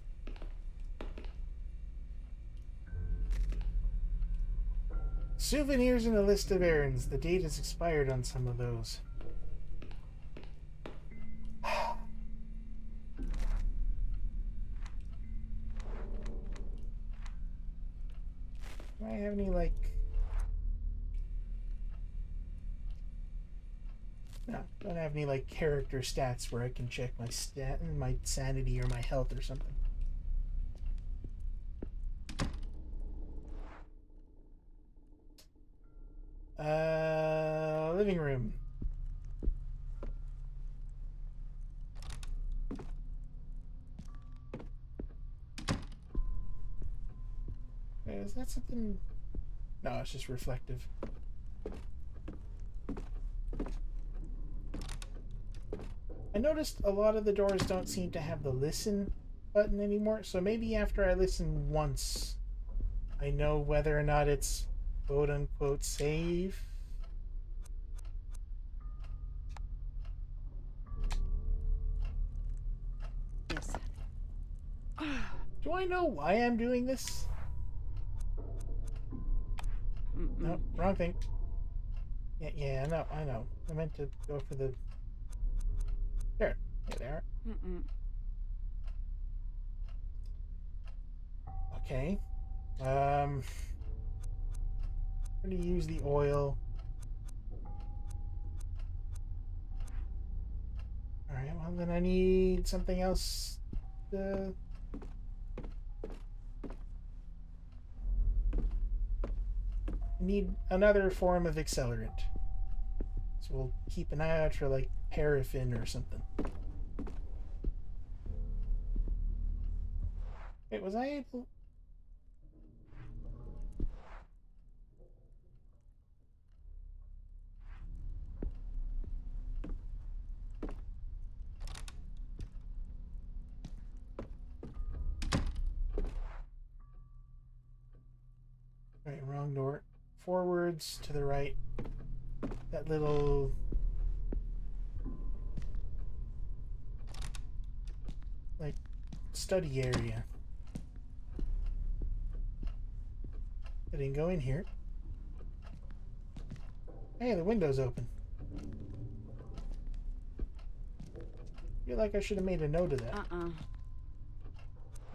Souvenirs and a list of errands. The date has expired on some of those. Do I have any, like... No, don't have any, like, character stats where I can check my sanity or my health or something. Living room. Is that something? No, it's just reflective. I noticed a lot of the doors don't seem to have the listen button anymore, so maybe after I listen once, I know whether or not it's quote-unquote safe. Yes. Do I know why I'm doing this? No, wrong thing. Yeah, I know. I meant to go for the... There. Yeah, there. Okay. Where to use the oil? Alright, well then I need something else to... need another form of accelerant. So we'll keep an eye out for like paraffin or something. Wait, was I able... Right, wrong door. Forwards to the right. That little... like, study area. I didn't go in here. Hey, the window's open. I feel like I should have made a note of that.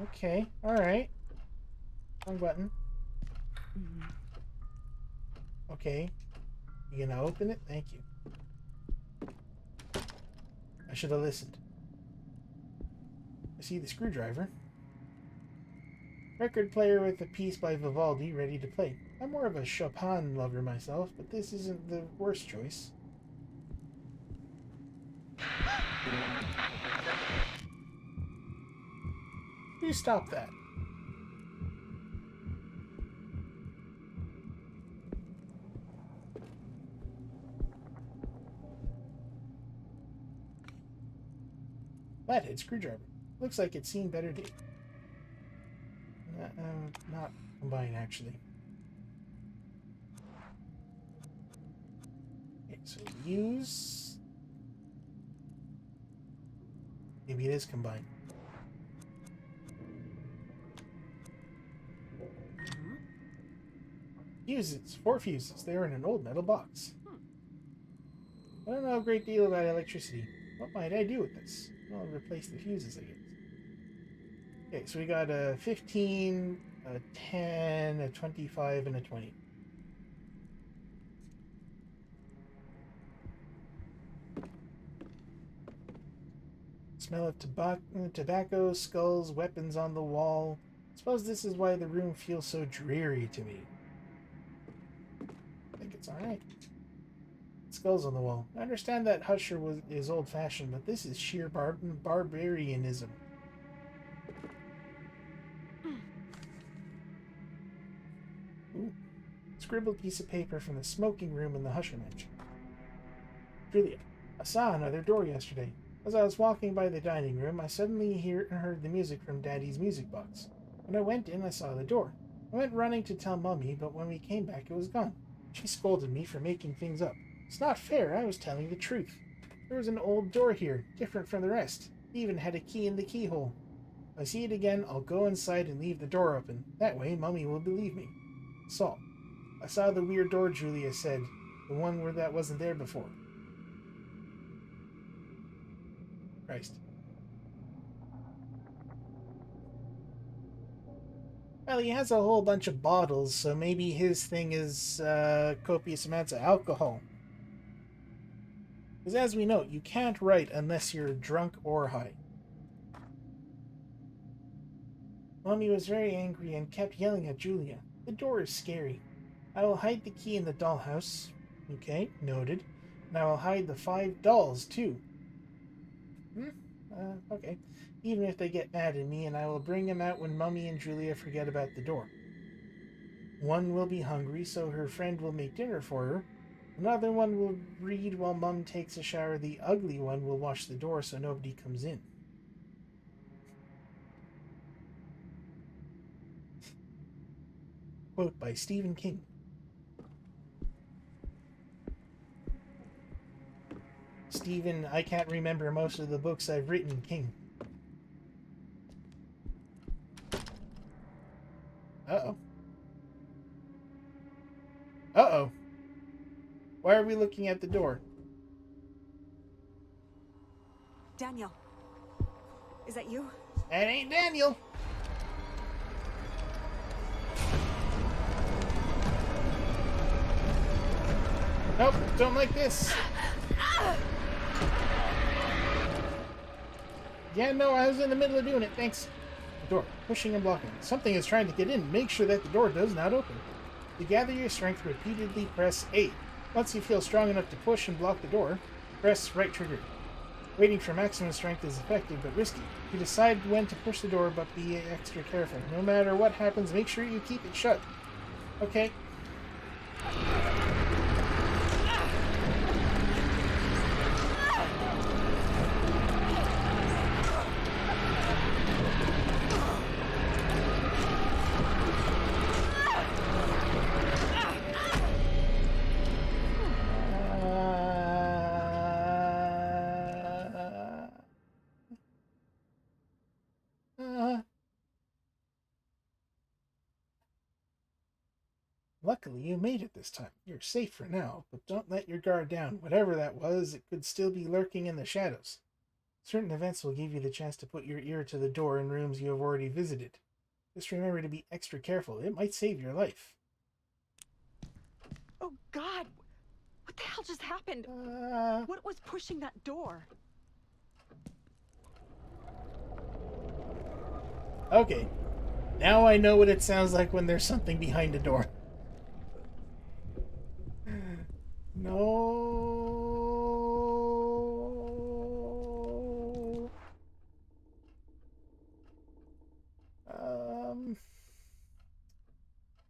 Okay, alright. Wrong button. Okay. You gonna open it? Thank you. I should have listened. I see the screwdriver. Record player with a piece by Vivaldi ready to play. I'm more of a Chopin lover myself, but this isn't the worst choice. You stop that. Flathead screwdriver. Looks like it's seen better days. Not combine, actually. Okay, so use... Maybe it is combined. Fuses. 4 fuses. They're in an old metal box. I don't know a great deal about electricity. What might I do with this? I'll replace the fuses, I guess. Okay, so we got a 15, a 10, a 25, and a 20. Smell of tobacco, skulls, weapons on the wall. Suppose this is why the room feels so dreary to me. I think it's alright. Skulls on the wall. I understand that Husher is old-fashioned, but this is sheer barbarianism. Ooh. Scribbled piece of paper from the smoking room in the Husher mansion. Julia, I saw another door yesterday. As I was walking by the dining room, I suddenly heard the music from Daddy's music box. When I went in, I saw the door. I went running to tell Mummy, but when we came back, it was gone. She scolded me for making things up. It's not fair, I was telling the truth. There was an old door here, different from the rest. It even had a key in the keyhole. If I see it again, I'll go inside and leave the door open. That way, Mummy will believe me. Saul. I saw the weird door, Julia said. The one where that wasn't there before. Christ. Well, he has a whole bunch of bottles, so maybe his thing is copious amounts of alcohol. Because as we know, you can't write unless you're drunk or high. Mommy was very angry and kept yelling at Julia. The door is scary. I will hide the key in the dollhouse. Okay, noted. And I will hide the 5 dolls, too. Okay. Even if they get mad at me, and I will bring them out when Mummy and Julia forget about the door. One will be hungry, so her friend will make dinner for her. Another one will read while Mum takes a shower. The ugly one will wash the door so nobody comes in. Quote by Stephen King. Stephen, I can't remember most of the books I've written, King. Uh-oh. Uh-oh. Why are we looking at the door? Daniel. Is that you? That ain't Daniel. Nope, don't like this. Yeah, no, I was in the middle of doing it, thanks. The door, pushing and blocking. Something is trying to get in. Make sure that the door does not open. To gather your strength, repeatedly press A. Once you feel strong enough to push and block the door, press right trigger. Waiting for maximum strength is effective but risky. You decide when to push the door, but be extra careful. No matter what happens, make sure you keep it shut. Okay. Luckily, you made it this time. You're safe for now, but don't let your guard down. Whatever that was, it could still be lurking in the shadows. Certain events will give you the chance to put your ear to the door in rooms you have already visited. Just remember to be extra careful. It might save your life. Oh, God! What the hell just happened? What was pushing that door? Okay. Now I know what it sounds like when there's something behind a door. No.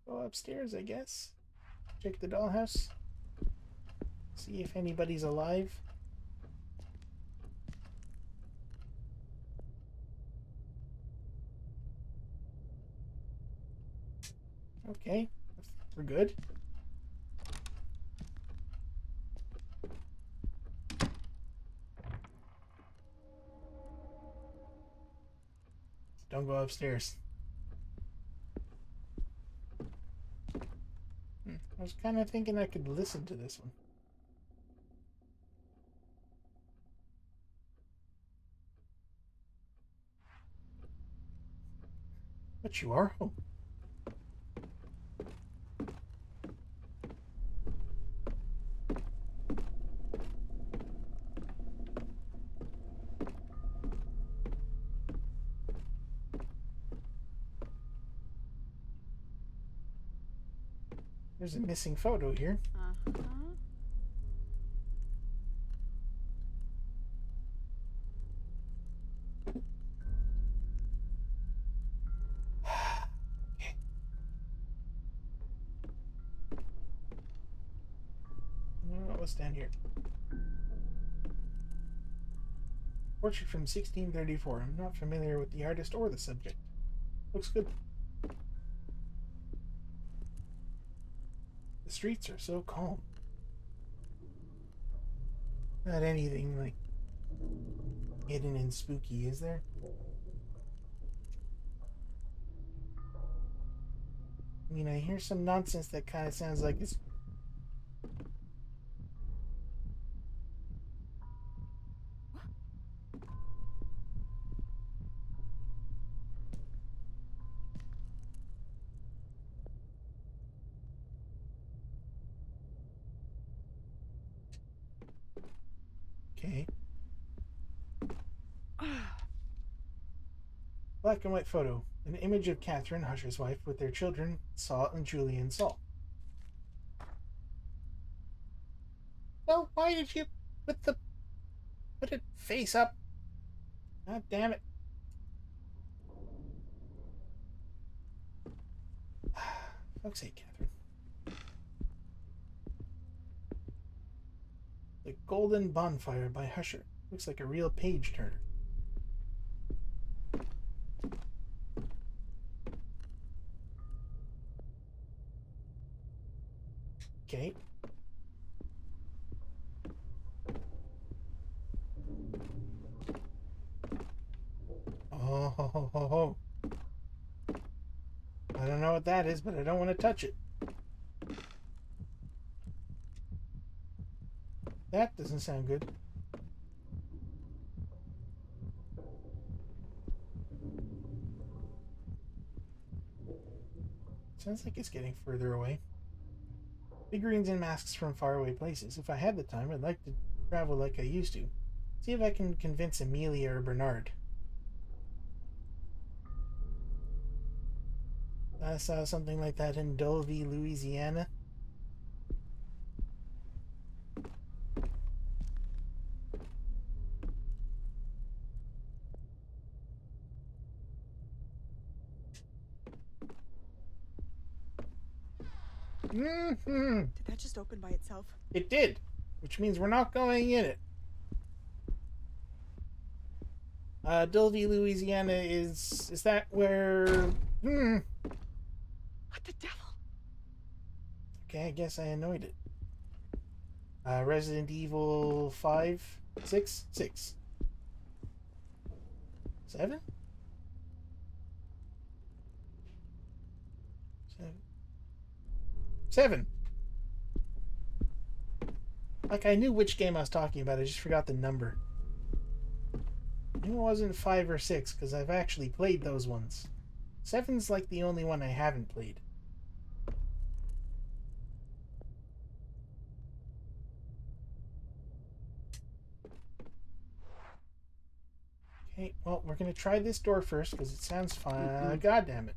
Go upstairs, I guess. Check the dollhouse. See if anybody's alive. Okay, we're good. Don't go upstairs. I was kind of thinking I could listen to this one. But you are home. There's a missing photo here. What's down here? Portrait from 1634. I'm not familiar with the artist or the subject. Looks good. The streets are so calm. Not anything like hidden and spooky, is there? I mean, I hear some nonsense that kind of sounds like it's... Okay. Black and white photo. An image of Catherine, Husher's wife, with their children, Saul and Julie and Saul. Well, why did you put it face up? God damn it. Fuck's sake, Catherine. The Golden Bonfire by Husher. Looks like a real page turner. Okay. Oh, ho, ho, ho, ho. I don't know what that is, but I don't want to touch it. That doesn't sound good. Sounds like it's getting further away. Figurines and masks from faraway places. If I had the time, I'd like to travel like I used to. See if I can convince Amelia or Bernard. I saw something like that in Dulvey, Louisiana. Mm-hmm. Did that just open by itself? It did, which means we're not going in it. Dulvey, Louisiana is that where... What the devil? Okay, I guess I annoyed it. Resident Evil 5, 6, 6. 7? 7. Like, I knew which game I was talking about, I just forgot the number. I knew it wasn't 5 or 6, because I've actually played those ones. 7's like the only one I haven't played. Okay, well, we're going to try this door first, because it sounds fun. God damn it.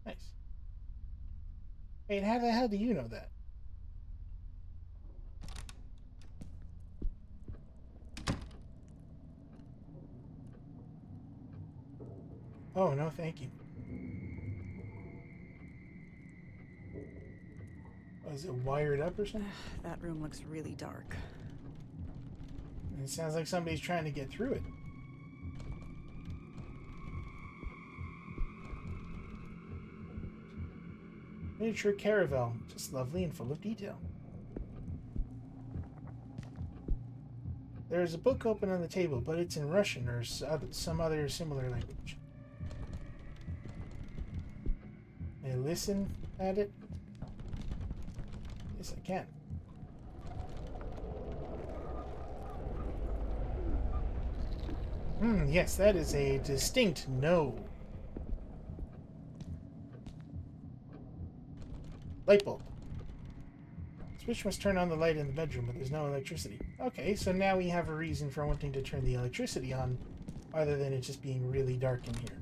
Nice. Wait, how the hell do you know that? Oh, no, thank you. Oh, is it wired up or something? That room looks really dark. It sounds like somebody's trying to get through it. Miniature caravel, just lovely and full of detail. There's a book open on the table, but it's in Russian or some other similar language. May I listen at it? Yes, I can. Yes, that is a distinct no. Light bulb. Switch must turn on the light in the bedroom, but there's no electricity. Okay, so now we have a reason for wanting to turn the electricity on, other than it just being really dark in here.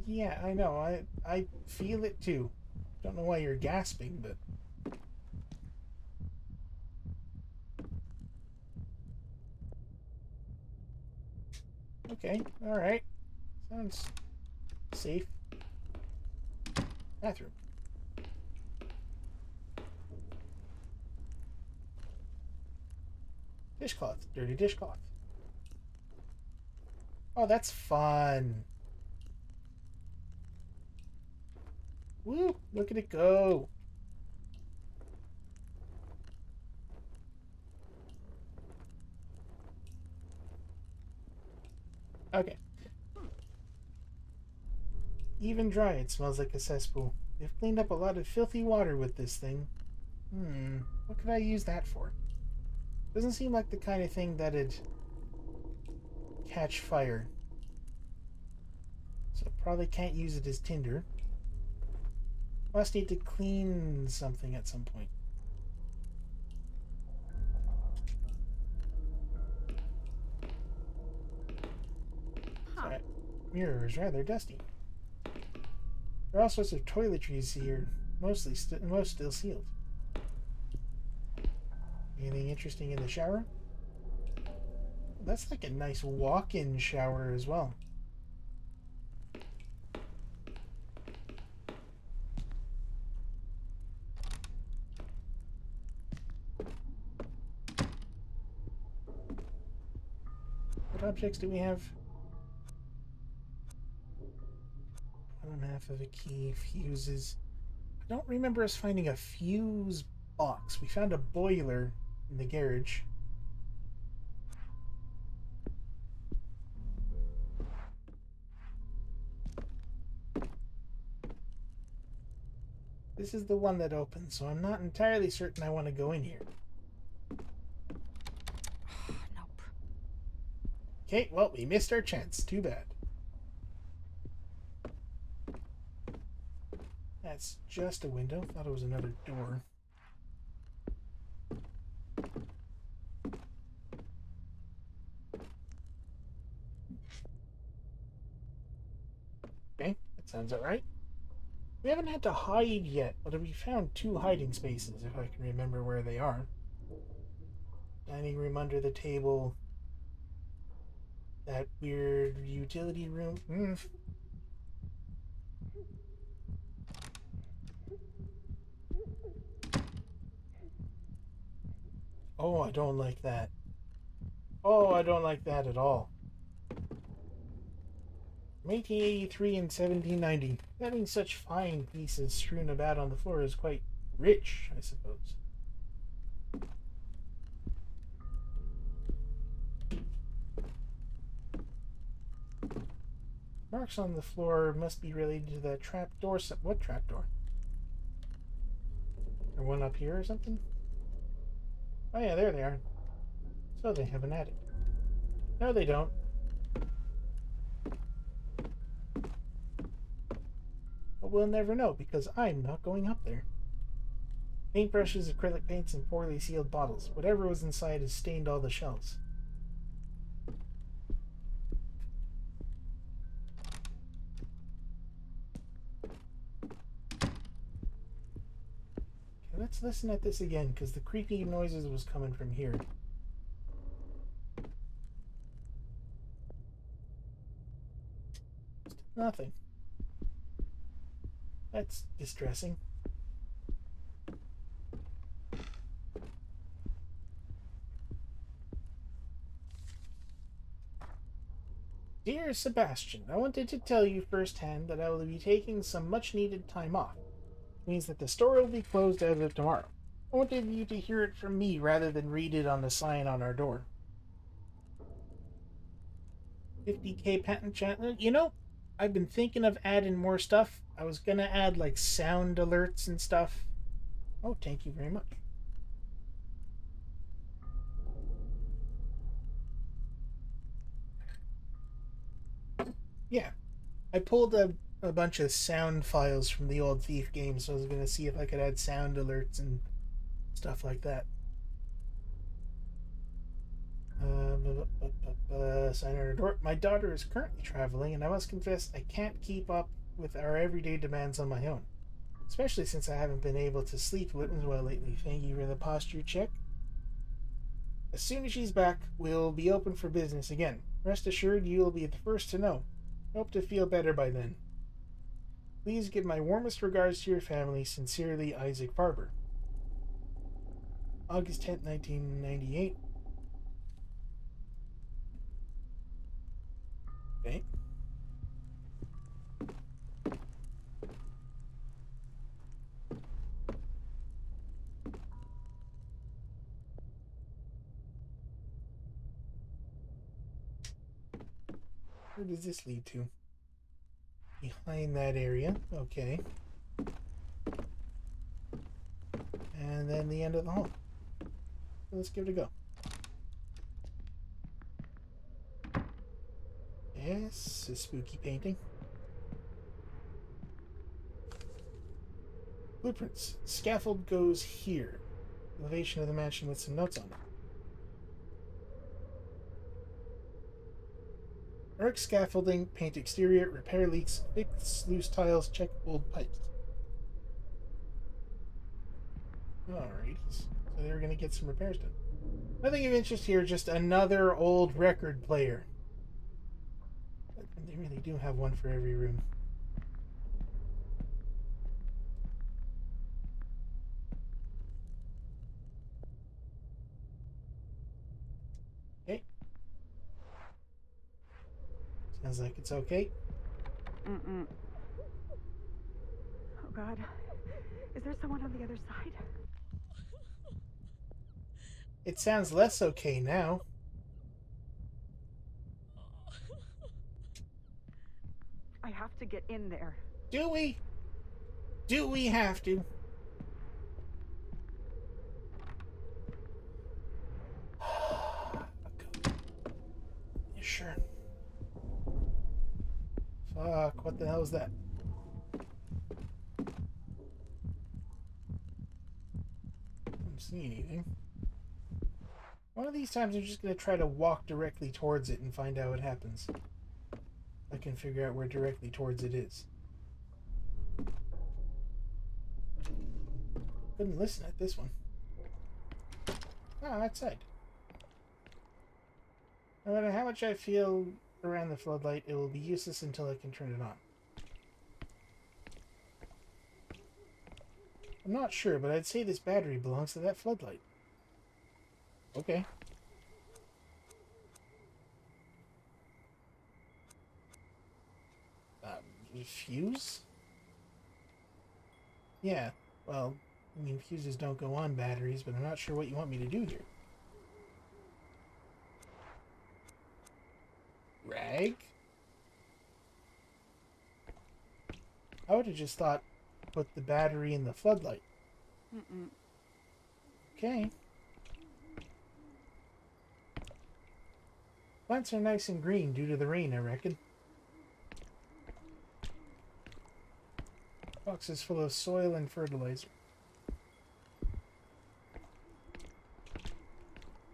Yeah, I know. I feel it too. Don't know why you're gasping, but... Okay, alright. Sounds safe. Bathroom. Dishcloth. Dirty dishcloth. Oh, that's fun. Woo! Look at it go. Okay. Even dry, it smells like a cesspool. They've cleaned up a lot of filthy water with this thing. What could I use that for? Doesn't seem like the kind of thing that'd catch fire. So probably can't use it as tinder. Must need to clean something at some point. That mirror is rather dusty. There are all sorts of toiletries here, most still sealed. Anything interesting in the shower? That's like a nice walk-in shower as well. What objects do we have? Bottom half of a key, fuses. I don't remember us finding a fuse box. We found a boiler in the garage. This is the one that opens, so I'm not entirely certain I want to go in here. Nope. Okay, well, we missed our chance. Too bad. That's just a window. Thought it was another door. Okay, that sounds alright. We haven't had to hide yet, but we found 2 hiding spaces, if I can remember where they are. Dining room under the table. That weird utility room. Oh, I don't like that. Oh, I don't like that at all. 1883 and 1790. Having such fine pieces strewn about on the floor is quite rich, I suppose. Marks on the floor must be related to that trap door. What trap door? Or one up here or something? Oh yeah, there they are. So they have an attic. No, they don't. But we'll never know because I'm not going up there. Paintbrushes, acrylic paints, and poorly sealed bottles. Whatever was inside has stained all the shelves. Okay, let's listen at this again because the creepy noises was coming from here. Nothing. That's distressing. Dear Sebastian, I wanted to tell you firsthand that I will be taking some much-needed time off. It means that the store will be closed as of tomorrow. I wanted you to hear it from me rather than read it on the sign on our door. 50k patent channel. You know, I've been thinking of adding more stuff. I was gonna add like sound alerts and stuff. Oh, thank you very much. Yeah, I pulled a bunch of sound files from the old Thief game, so I was gonna see if I could add sound alerts and stuff like that. Sign on our door. My daughter is currently traveling, and I must confess I can't keep up with our everyday demands on my own, especially since I haven't been able to sleep well lately. Thank you for the posture check. As soon as she's back, we'll be open for business again. Rest assured, you'll be the first to know. Hope to feel better by then. Please give my warmest regards to your family. Sincerely, Isaac Farber. August 10th, 1998. Okay. Where does this lead to? Behind that area. Okay. And then the end of the hall. So let's give it a go. Yes, a spooky painting. Blueprints. Scaffold goes here. Elevation of the mansion with some notes on it. Burrick scaffolding, paint exterior, repair leaks, fix loose tiles, check old pipes. Alright, so they're going to get some repairs done. Nothing of interest here, just another old record player. They really do have one for every room. Okay. Sounds like it's okay. Mm-mm. Oh, God. Is there someone on the other side? It sounds less okay now. I have to get in there. Do we? Do we have to? Yeah, sure. Fuck, what the hell is that? I don't see anything. One of these times I'm just going to try to walk directly towards it and find out what happens. I can figure out where directly towards it is. Couldn't listen at this one. Oh, outside. No matter how much I feel around the floodlight, it will be useless until I can turn it on. I'm not sure, but I'd say this battery belongs to that floodlight. Okay. Fuse? Yeah, well, I mean, fuses don't go on batteries, but I'm not sure what you want me to do here. Rag? I would have just thought put the battery in the floodlight. Mm-mm. Okay. Plants are nice and green due to the rain, I reckon. Box is full of soil and fertilizer.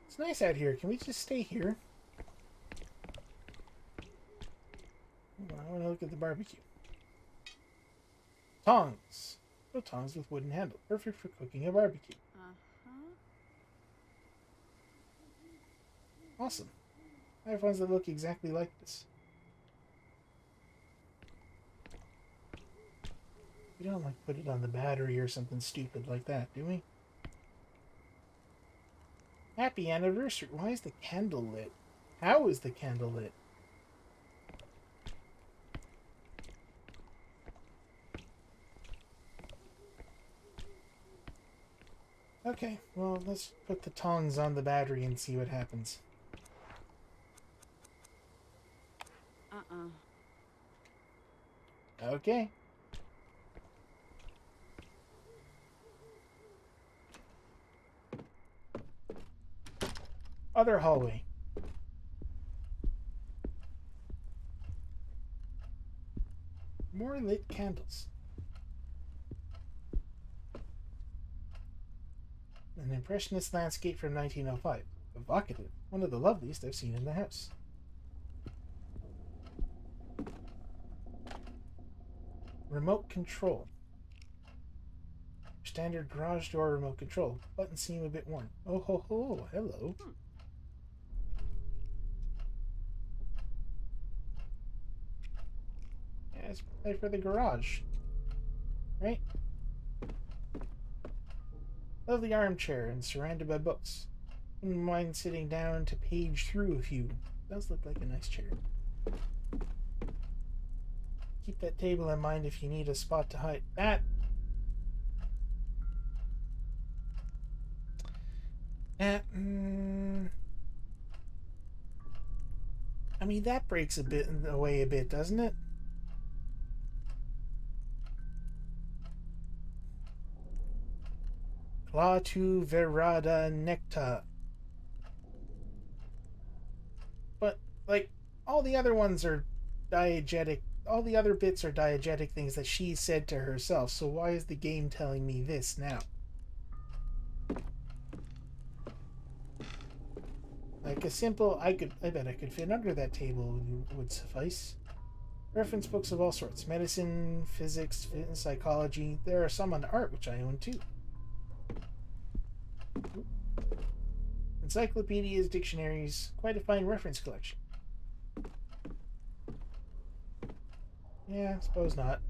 It's nice out here. Can we just stay here? I want to look at the barbecue. Tongs. Oh, tongs with wooden handle. Perfect for cooking a barbecue. Awesome. I have ones that look exactly like this. We don't like put it on the battery or something stupid like that, do we? Happy anniversary. Why is the candle lit? How is the candle lit? Okay, well, let's put the tongs on the battery and see what happens. Okay. Other hallway. More lit candles. An impressionist landscape from 1905. Evocative. One of the loveliest I've seen in the house. Remote control. Standard garage door remote control. Buttons seem a bit worn. Oh ho ho, hello. Yeah, let's play for the garage. Right? Lovely armchair and surrounded by books. Wouldn't mind sitting down to page through a few. Does look like a nice chair. Keep that table in mind if you need a spot to hide. That. I mean, that breaks away a bit, doesn't it? Clatu verada necta. But, like, all the other ones are diegetic. All the other bits are diegetic things that she said to herself. So why is the game telling me this now? Like a simple, I bet I could fit under that table would suffice. Reference books of all sorts. Medicine, physics, fitness, psychology. There are some on art, which I own too. Encyclopedias, dictionaries. Quite a fine reference collection. Yeah, I suppose not.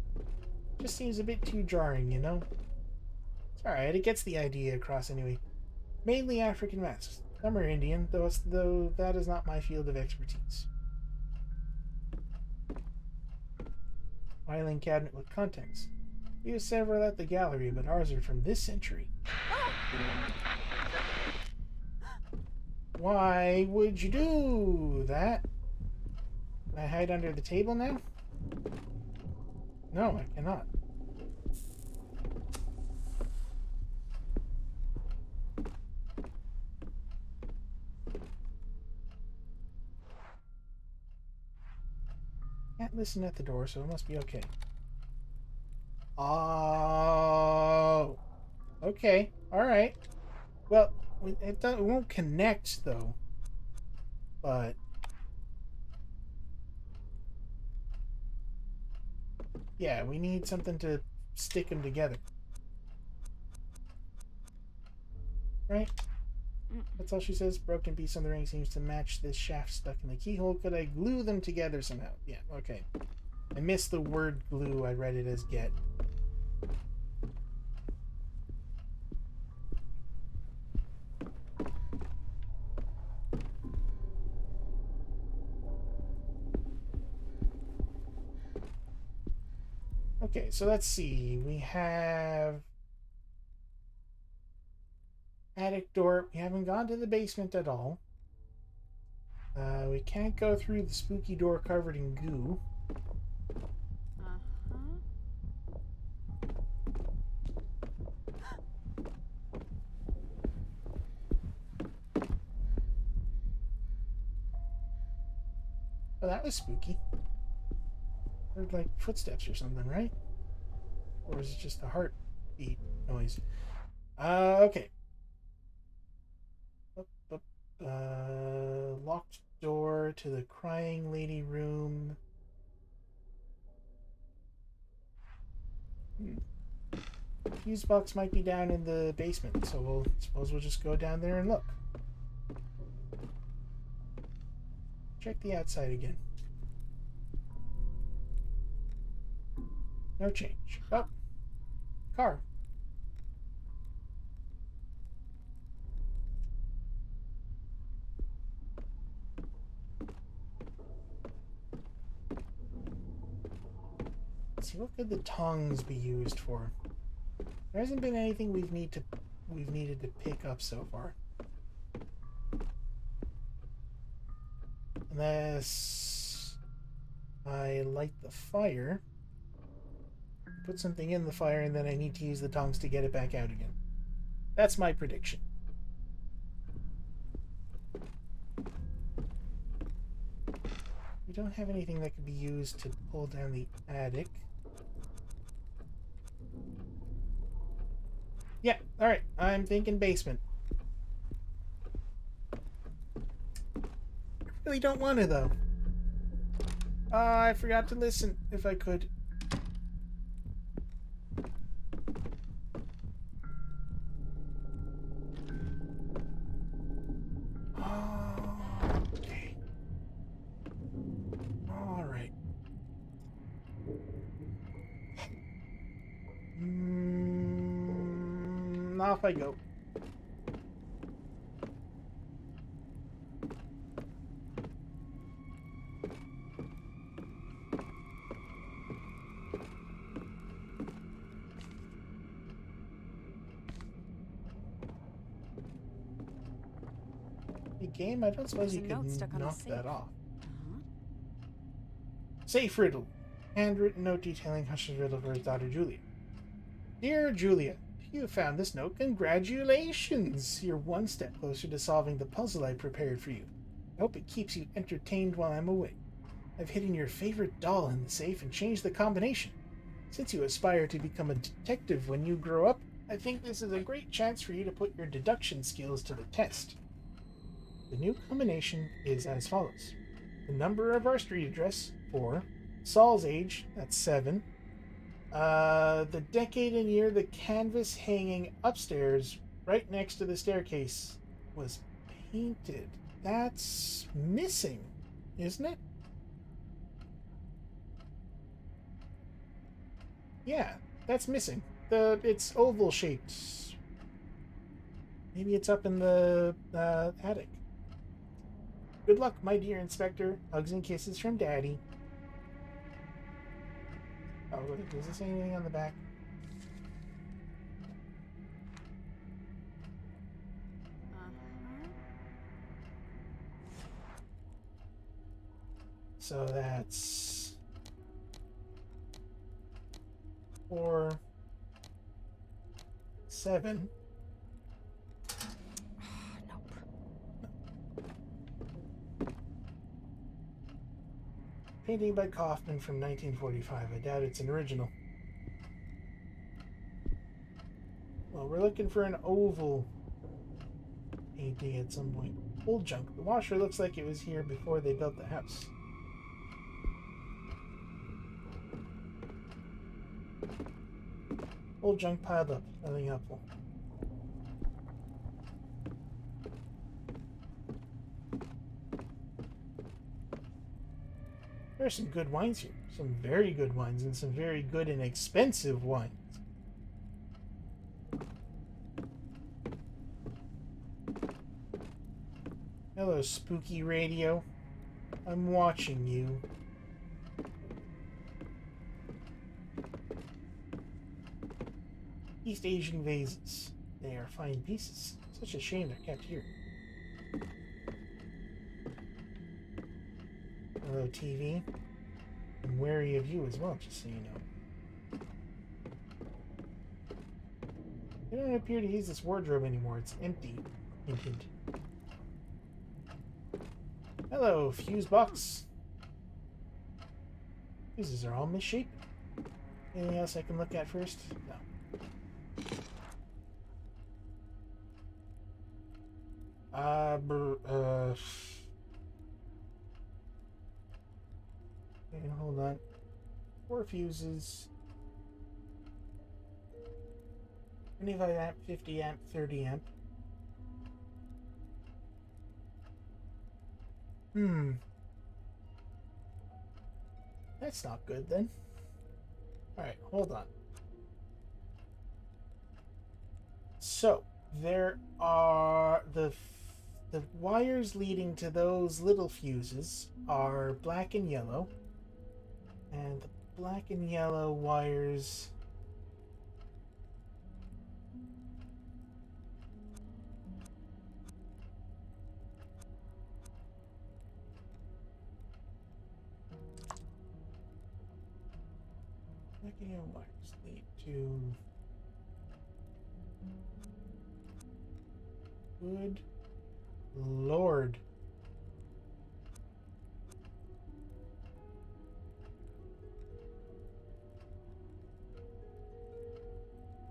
Just seems a bit too jarring, you know? It's alright, it gets the idea across anyway. Mainly African masks. Some are Indian, though that is not my field of expertise. Filing cabinet with contents. We have several at the gallery, but ours are from this century. Why would you do that? Can I hide under the table now? No, I cannot. Can't listen at the door, so it must be okay. Oh, okay, all right. Well, it won't connect though. But yeah, we need something to stick them together, right? That's all she says. Broken piece on the ring seems to match this shaft stuck in the keyhole. Could I glue them together somehow? Yeah, okay. I missed the word glue. I read it as get. Okay, so let's see. We have attic door. We haven't gone to the basement at all. We can't go through the spooky door covered in goo. Oh, that was spooky. Heard like footsteps or something, right? Or is it just a heartbeat noise? Okay. Locked door to the crying lady room. Fuse box might be down in the basement, so suppose we'll just go down there and look. Check the outside again. No change. Oh, car. Let's see, what could the tongs be used for? There hasn't been anything we've needed to pick up so far. Unless I light the fire, put something in the fire, and then I need to use the tongs to get it back out again. That's my prediction. We don't have anything that could be used to pull down the attic. Yeah, alright. I'm thinking basement. I really don't want to, though. I forgot to listen, if I could. Okay. Alright. Off I go. Hey, game, I don't suppose There's you a note could stuck on the knock that safe. off. Uh-huh. Safe riddle. Handwritten note detailing Hush's riddle for his daughter Julia. Dear Julia, you have found this note. Congratulations! You're one step closer to solving the puzzle I prepared for you. I hope it keeps you entertained while I'm away. I've hidden your favorite doll in the safe and changed the combination. Since you aspire to become a detective when you grow up, I think this is a great chance for you to put your deduction skills to the test. The new combination is as follows. The number of our street address, 4. Saul's age, that's 7. The decade and year the canvas hanging upstairs right next to the staircase was painted. That's missing, isn't it? Yeah, that's missing. It's oval shaped. Maybe it's up in the attic. Good luck, my dear Inspector. Hugs and kisses from Daddy. Oh, does this say anything on the back? So that's 4, 7. Nope. Painting by Kaufman from 1945. I doubt it's an original. Well, we're looking for an oval painting at some point. Old junk. The washer looks like it was here before they built the house. Old junk piled up. Nothing helpful. There are some good wines here. Some very good wines and some very good and expensive wines. Hello, spooky radio. I'm watching you. East Asian vases. They are fine pieces. Such a shame they're kept here. Hello, TV. I'm wary of you as well, just so you know. They don't appear to use this wardrobe anymore. It's empty. Hint, hint. Hello, fuse box. Fuses are all misshapen. Anything else I can look at first? No. Okay, hold on. 4 fuses. 25 amp, 50 amp, 30 amp. That's not good then. Alright, hold on. So, there are the wires leading to those little fuses are black and yellow. And the black and yellow wires black and yellow wires lead to good Lord.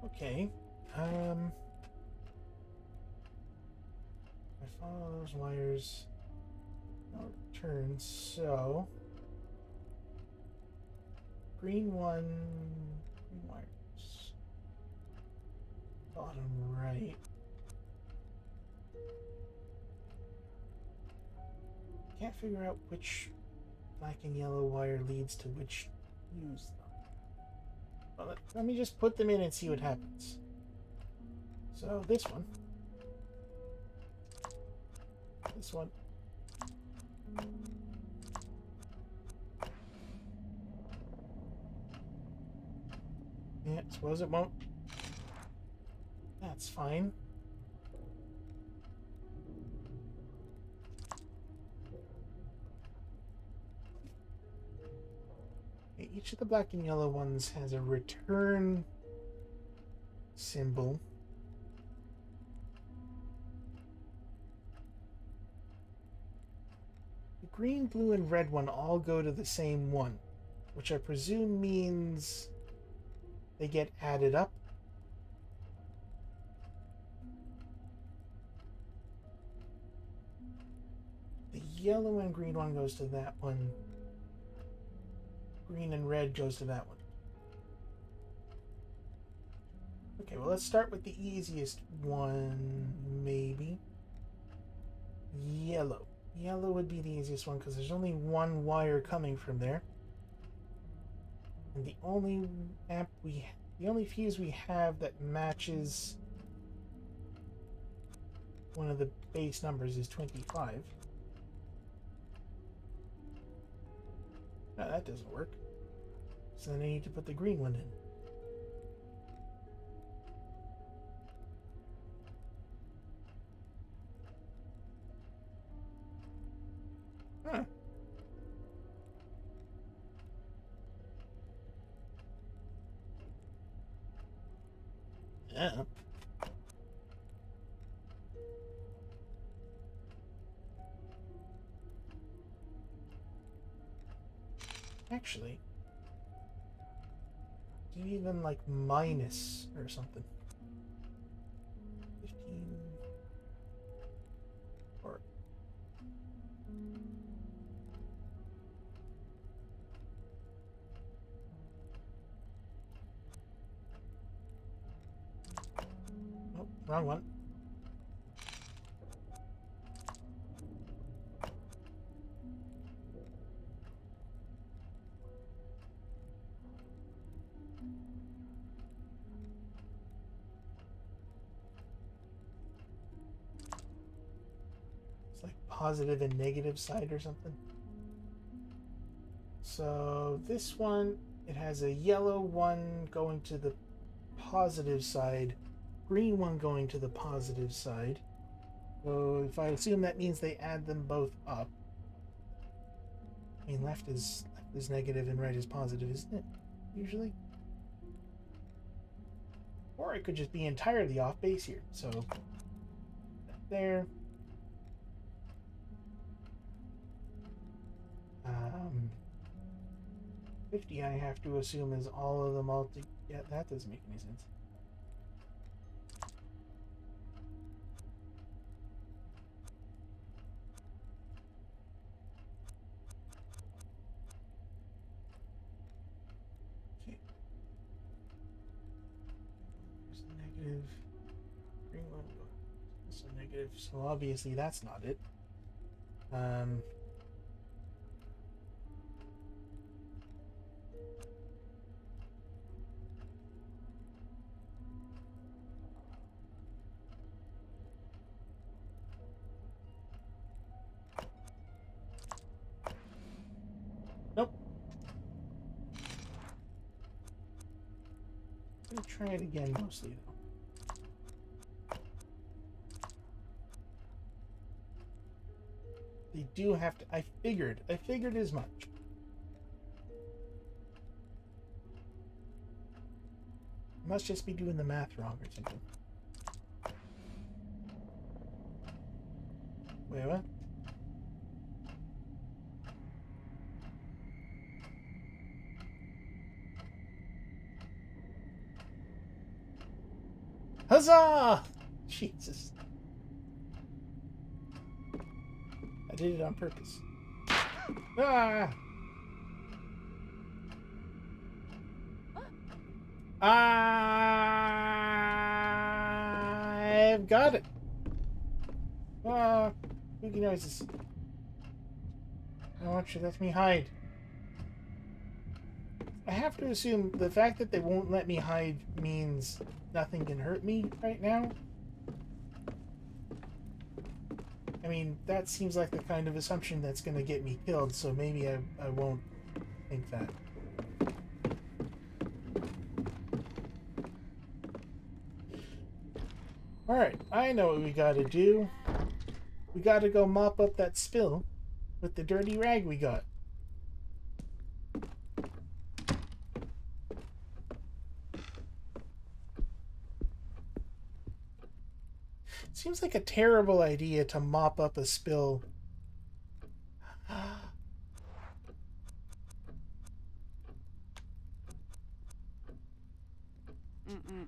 Okay. I follow those wires. No return, so green wires. Bottom right. Can't figure out which black and yellow wire leads to which fuse though. Well, let me just put them in and see what happens. So this one. This one. Yeah, suppose it won't. That's fine. Okay, each of the black and yellow ones has a return symbol. The green, blue, and red one all go to the same one, which I presume means they get added up. The yellow and green one goes to that one. Green and red goes to that one. Okay, well, let's start with the easiest one, maybe. Yellow. Yellow would be the easiest one because there's only one wire coming from there. And the only fuse we have that matches one of the base numbers is 25. No, that doesn't work. So then I need to put the green one in. Huh. Yeah. Actually, do you even like minus or something? 15 or oh, wrong one. It's like positive and negative side or something. So this one, it has a yellow one going to the positive side, green one going to the positive side. So if I assume that means they add them both up. I mean, left is negative and right is positive, isn't it? Usually. Or it could just be entirely off base here. So that there. 50 I have to assume is all of them all together. Yeah, that doesn't make any sense. Okay. There's a negative. Green one. That's a negative. So obviously that's not it. Nope. I'm gonna try it again mostly though. They do have to. I figured as much. I must just be doing the math wrong or something. Wait, what? Huzzah! Jesus. I did it on purpose. Ah! I've got it. Ah, spooky noises. I want you to let me hide. I have to assume the fact that they won't let me hide means nothing can hurt me right now. I mean, that seems like the kind of assumption that's going to get me killed, so maybe I won't think that. Alright, I know what we gotta do. We gotta go mop up that spill with the dirty rag we got. Seems like a terrible idea to mop up a spill. Mm-mm.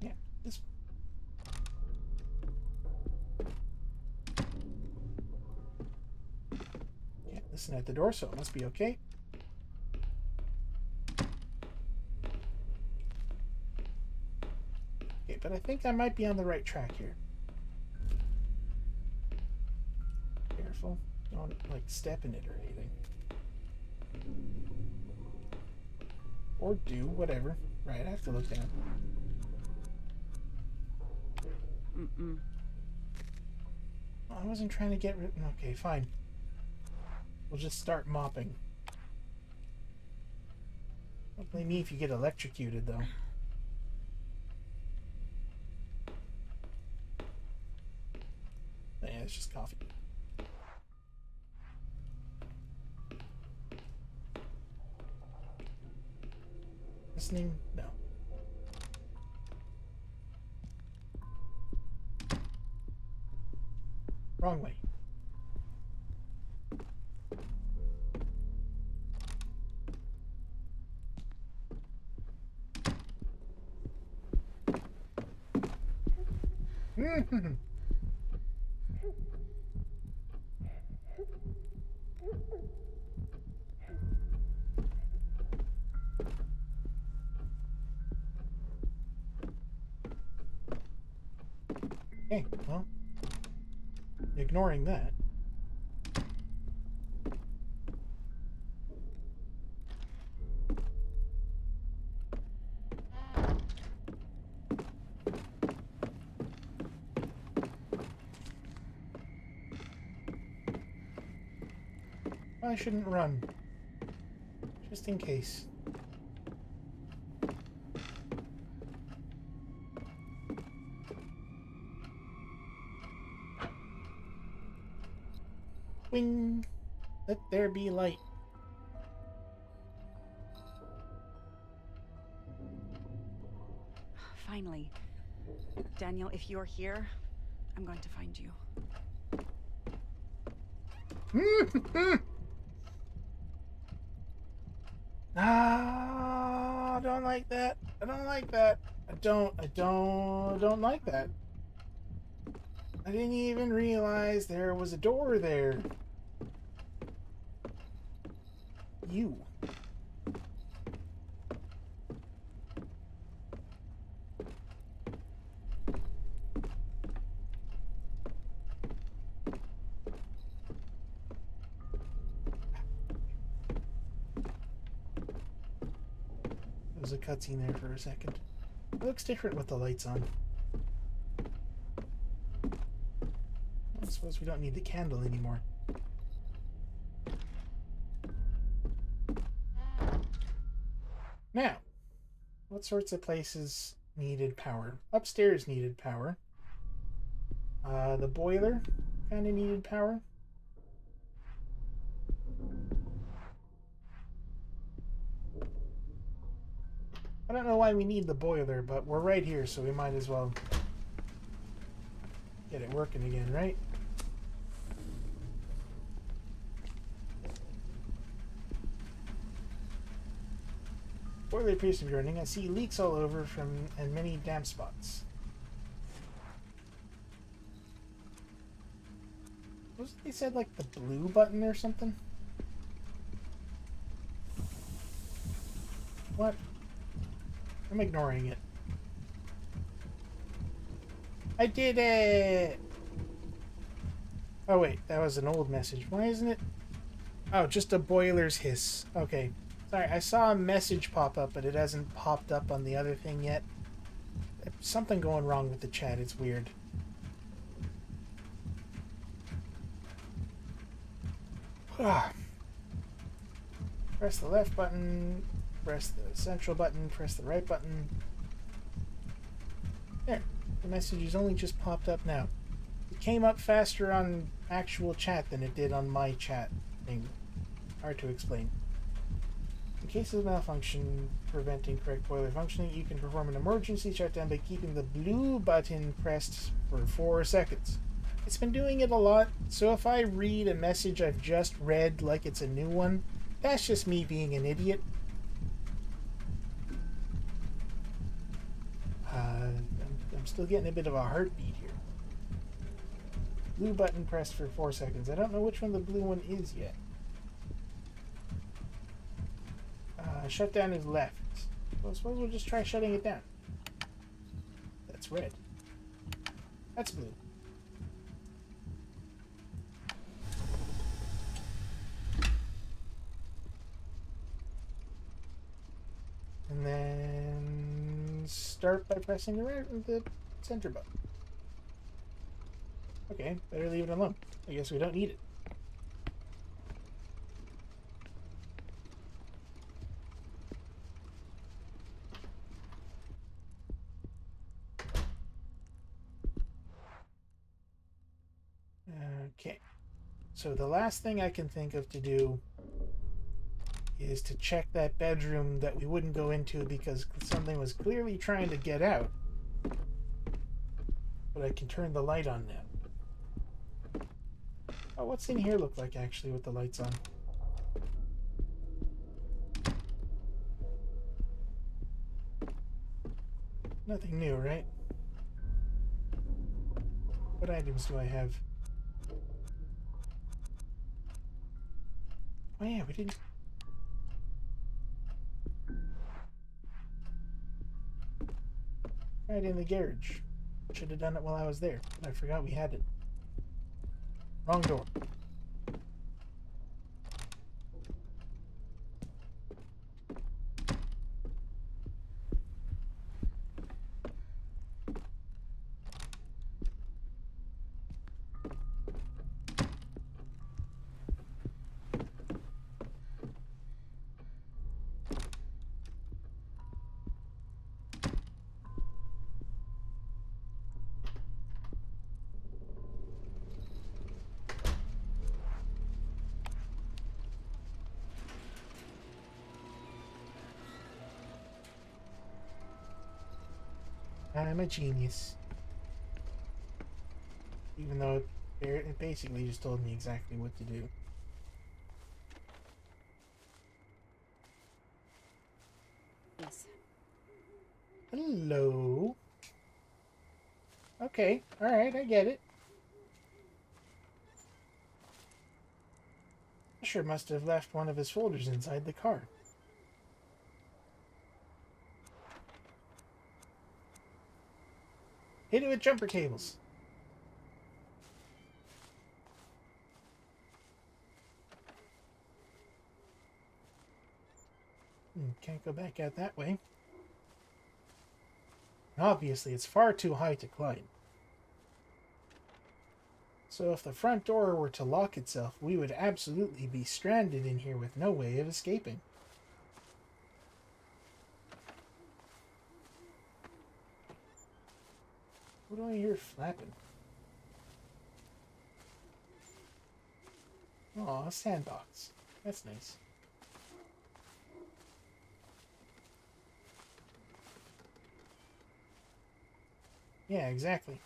Yeah, this. Yeah, listen at the door, so it must be okay. Okay, but I think I might be on the right track here. Careful. Don't, like, step in it or anything. Or do, whatever. Right, I have to look down. Mm-mm. I wasn't trying to get rid... Okay, fine. We'll just start mopping. Don't blame me if you get electrocuted, though. Yeah, it's just coffee. Listening? No. Wrong way. Okay, well, ignoring that. I shouldn't run. Just in case. Wing! Let there be light. Finally. Daniel, if you're here, I'm going to find you. Ah, I don't like that. I don't like that. I don't like that. I didn't even realize there was a door there. You. There was a cutscene there for a second. It looks different with the lights on. I suppose we don't need the candle anymore. Now, what sorts of places needed power? Upstairs needed power. The boiler kind of needed power. I don't know why we need the boiler, but we're right here, so we might as well get it working again, right? Boiler appears to be running. I see leaks all over and many damp spots. Wasn't they said like the blue button or something? What? I'm ignoring it. I did it! Oh wait, that was an old message. Why isn't it? Oh, just a boiler's hiss. Okay. Sorry, I saw a message pop up, but it hasn't popped up on the other thing yet. Something going wrong with the chat. It's weird. Press the left button, press the central button, press the right button. There. The message has only just popped up now. It came up faster on actual chat than it did on my chat thing. Hard to explain. In case of malfunction preventing correct boiler functioning, you can perform an emergency shutdown by keeping the blue button pressed for 4 seconds. It's been doing it a lot, so if I read a message I've just read like it's a new one, that's just me being an idiot. I'm still getting a bit of a heartbeat here. Blue button pressed for 4 seconds. I don't know which one the blue one is yet. Shutdown is left. Well, I suppose we'll just try shutting it down. That's red. That's blue. And then start by pressing the center button. Okay, better leave it alone. I guess we don't need it. Okay, so the last thing I can think of to do is to check that bedroom that we wouldn't go into because something was clearly trying to get out. But I can turn the light on now. Oh, what's in here look like actually with the lights on? Nothing new, right? What items do I have? Oh yeah, we didn't... Right in the garage. Should have done it while I was there, but I forgot we had it. Wrong door. I'm a genius. Even though it basically just told me exactly what to do. Yes. Hello. Okay, alright, I get it. Sure must have left one of his folders inside the car. Hit it with jumper cables. Can't go back out that way. Obviously, it's far too high to climb. So if the front door were to lock itself, we would absolutely be stranded in here with no way of escaping. What do I hear flapping? Aw, a sandbox. That's nice. Yeah, exactly.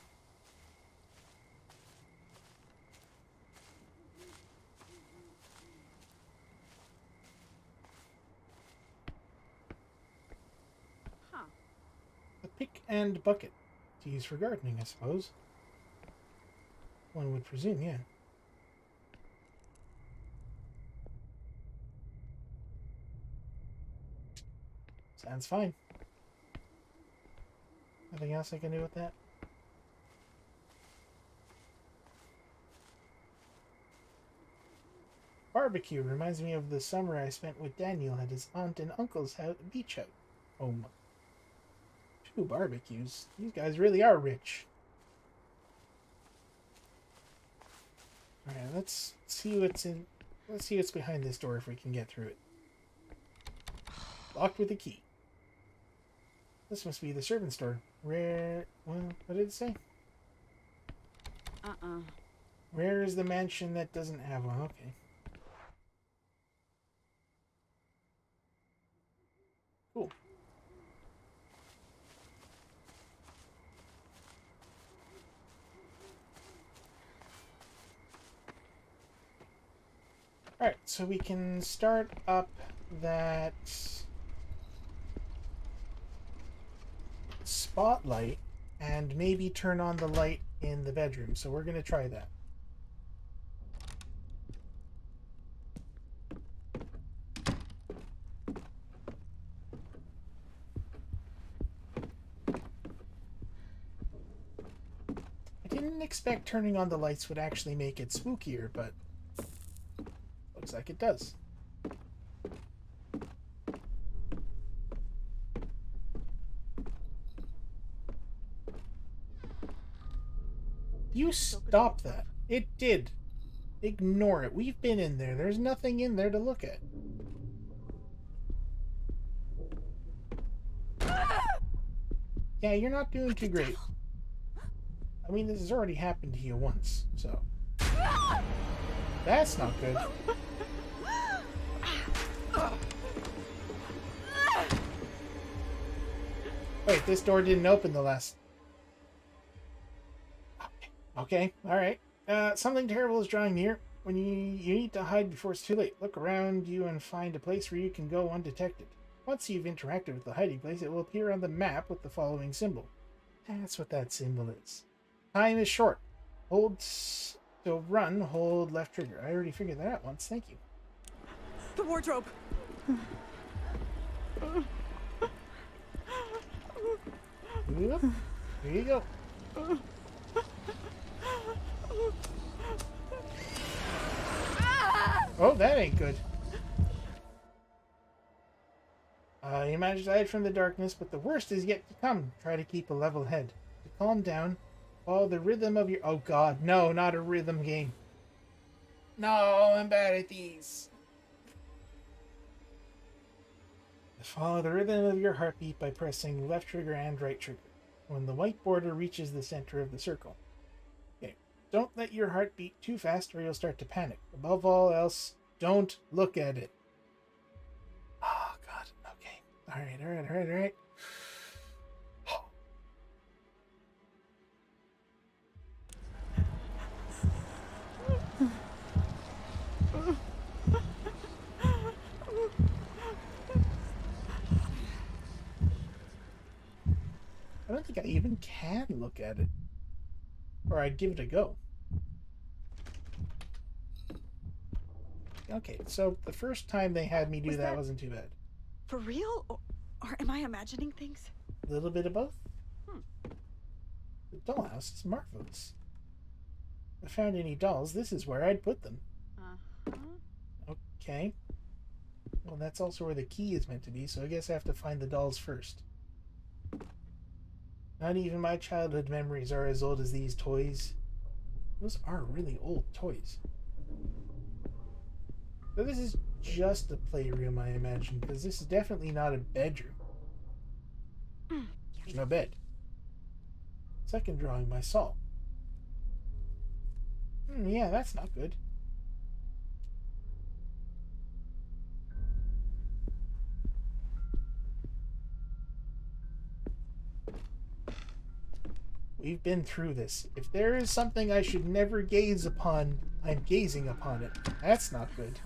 Huh. A pick and bucket. To use for gardening, I suppose. One would presume, yeah. Sounds fine. Nothing else I can do with that? barbecue reminds me of the summer I spent with Daniel at his aunt and uncle's beach house. Oh my. 2 barbecues. These guys really are rich. Alright, let's see what's in. Let's see what's behind this door if we can get through it. Locked with a key. This must be the servant store. Well, what did it say? Where is the mansion that doesn't have one? Okay. Cool. Alright, so we can start up that spotlight and maybe turn on the light in the bedroom. So we're going to try that. I didn't expect turning on the lights would actually make it spookier, but looks like it does. You stop that. It did. Ignore it. We've been in there. There's nothing in there to look at. Yeah, you're not doing too great. I mean, this has already happened to you once, so... That's not good. Wait, this door didn't open the last... Okay, alright. Something terrible is drawing near. When you need to hide before it's too late. Look around you and find a place where you can go undetected. Once you've interacted with the hiding place, it will appear on the map with the following symbol. That's what that symbol is. Time is short. To run, hold left trigger. I already figured that out once. Thank you. The wardrobe. Oop. Here you go. Oh, that ain't good. You managed to hide from the darkness, but the worst is yet to come. Try to keep a level head. To calm down, follow the rhythm of your... Oh god, no, not a rhythm game. No, I'm bad at these. Follow the rhythm of your heartbeat by pressing left trigger and right trigger when the white border reaches the center of the circle. Okay, don't let your heart beat too fast or you'll start to panic. Above all else, don't look at it. Oh god, okay. Alright. I don't think I even can look at it. Or I'd give it a go. Okay, so the first time they had me do that wasn't too bad. For real? Or am I imagining things? A little bit of both. The dollhouse is marvelous. If I found any dolls, this is where I'd put them. Okay. Well, that's also where the key is meant to be, so I guess I have to find the dolls first. Not even my childhood memories are as old as these toys. Those are really old toys. So this is just a playroom, I imagine, because this is definitely not a bedroom. There's no bed. Second drawing by Saul. Yeah, that's not good. We've been through this. If there is something I should never gaze upon, I'm gazing upon it. That's not good.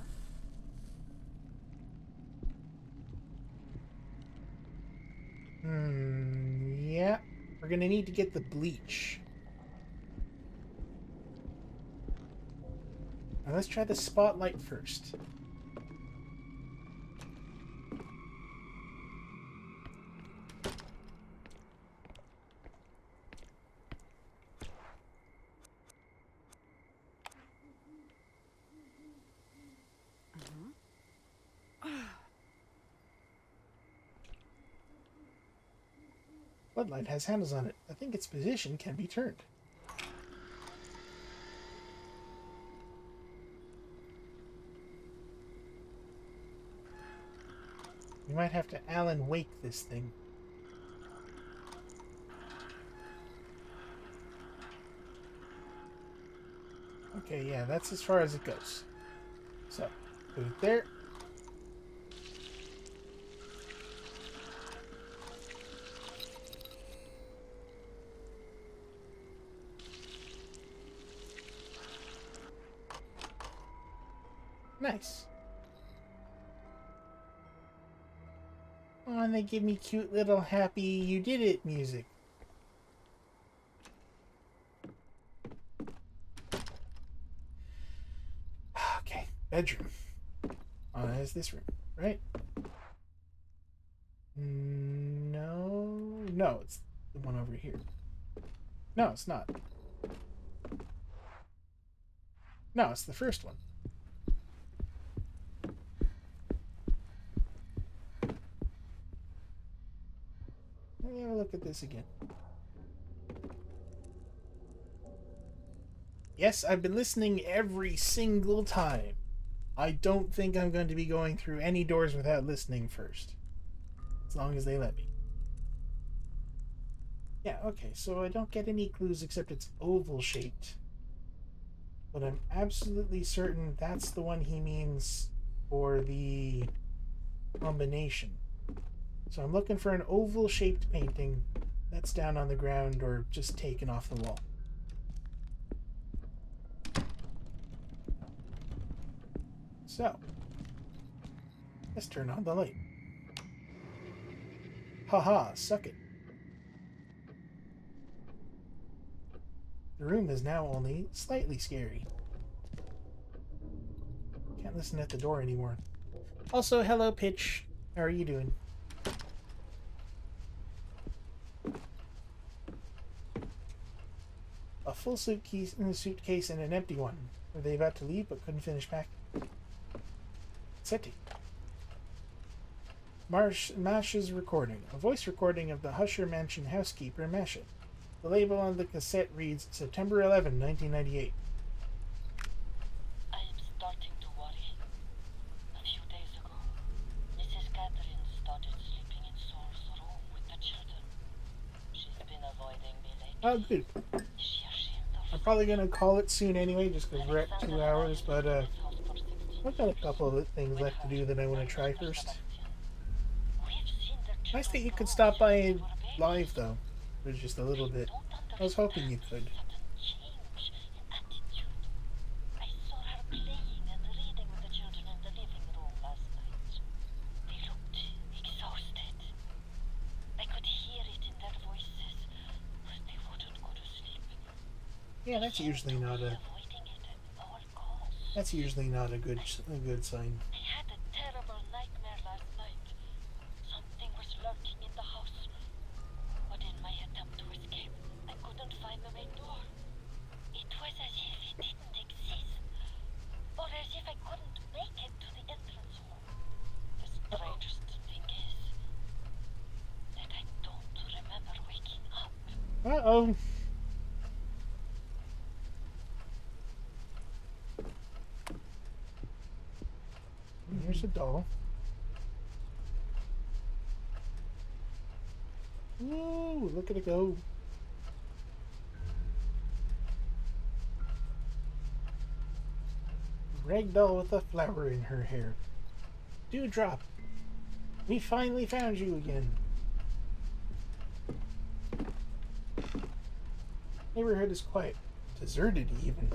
Yeah. We're gonna need to get the bleach. Now let's try the spotlight first. Floodlight has handles on it. I think its position can be turned. We might have to Alan Wake this thing. Okay, yeah, that's as far as it goes. So, put it there. Nice. Oh, and they give me cute little happy you did it music. Okay, bedroom. Oh, that's this room, right? No, it's the one over here. No, it's not. No, it's the first one. Let me have a look at this again. Yes, I've been listening every single time. I don't think I'm going to be going through any doors without listening first. As long as they let me. Yeah, okay, so I don't get any clues except it's oval shaped. But I'm absolutely certain that's the one he means for the combination. So I'm looking for an oval shaped painting that's down on the ground or just taken off the wall. So, let's turn on the light. Haha, suck it. The room is now only slightly scary. Can't listen at the door anymore. Also, hello, Pitch. How are you doing? A full suitcase and an empty one. Were they about to leave but couldn't finish packing? SETI. Mash's recording. A voice recording of the Husher Mansion housekeeper, Masha. The label on the cassette reads September 11, 1998. I am starting to worry. A few days ago, Mrs. Catherine started sleeping in Saul's room with the children. She's been avoiding me lately. Oh, good. Is she ashamed of I'm probably going to call it soon anyway, just because we're at 2 hours, but I've got a couple of things left to do that I want to try first. Nice that you could stop by live, though, for just a little bit. I was hoping you could. I saw her playing and reading with the children in the living room last night. They looked exhausted. I could hear it in their voices, but they wouldn't go to sleep. Yeah, that's usually not a good sign. I had a terrible nightmare last night. Something was lurking in the house. But in my attempt to escape, I couldn't find the main door. It was as if it didn't exist. Or as if I couldn't make it to the entrance hall. The strangest thing is that I don't remember waking up. Uh-oh. Here's a doll. Whoa, look at it go. Ragdoll with a flower in her hair. Dewdrop. We finally found you again. Neighborhood is quiet. Deserted even.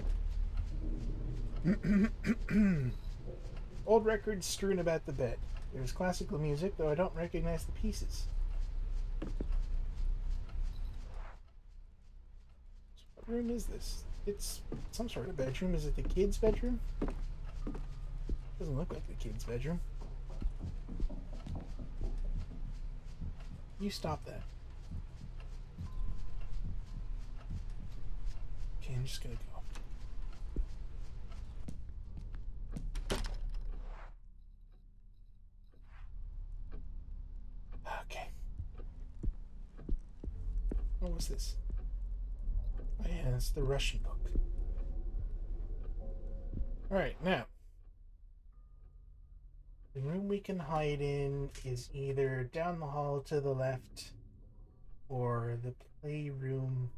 Old records strewn about the bed. There's classical music, though I don't recognize the pieces. What room is this? It's some sort of bedroom. Is it the kids' bedroom? Doesn't look like the kids' bedroom. You stop that. Okay, I'm just gonna go. Okay. What's this? Oh yeah, it's the Russian book. Alright, now. The room we can hide in is either down the hall to the left or the playroom,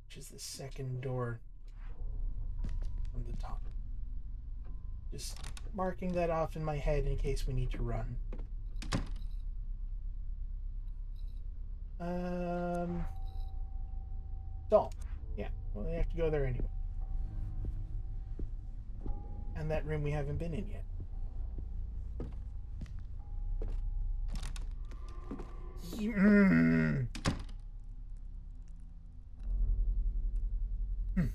which is the second door from the top. Just marking that off in my head in case we need to run. Doll. Yeah, well, we have to go there anyway. And that room we haven't been in yet. Mm. Hmm.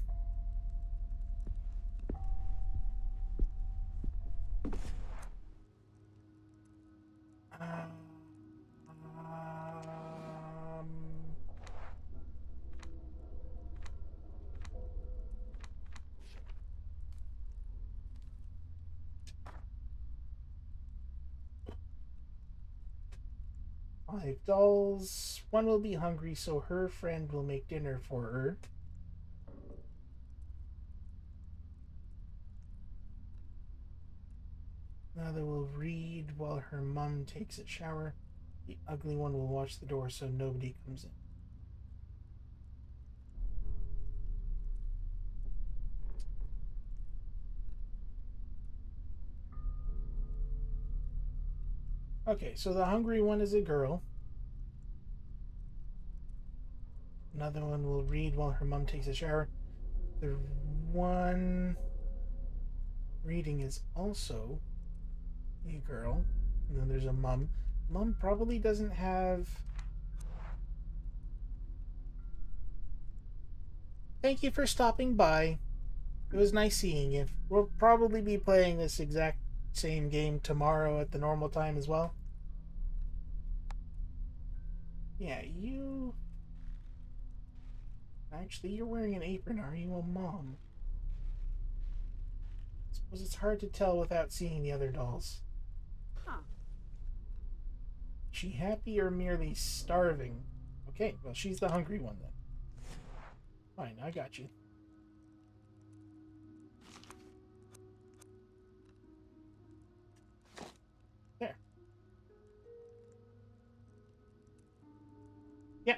Um, 5 dolls. One will be hungry, so her friend will make dinner for her. Another will read while her mum takes a shower. The ugly one will watch the door so nobody comes in. Okay, so the hungry one is a girl. Another one will read while her mum takes a shower. The one reading is also a girl. And then there's a mum. Mum probably doesn't have... Thank you for stopping by. It was nice seeing you. We'll probably be playing this exact same game tomorrow at the normal time as well. Yeah, you... Actually, you're wearing an apron. Are you a mom? I suppose it's hard to tell without seeing the other dolls. Huh. Is she happy or merely starving? Okay, well, she's the hungry one then. Fine, I got you. There. Yeah.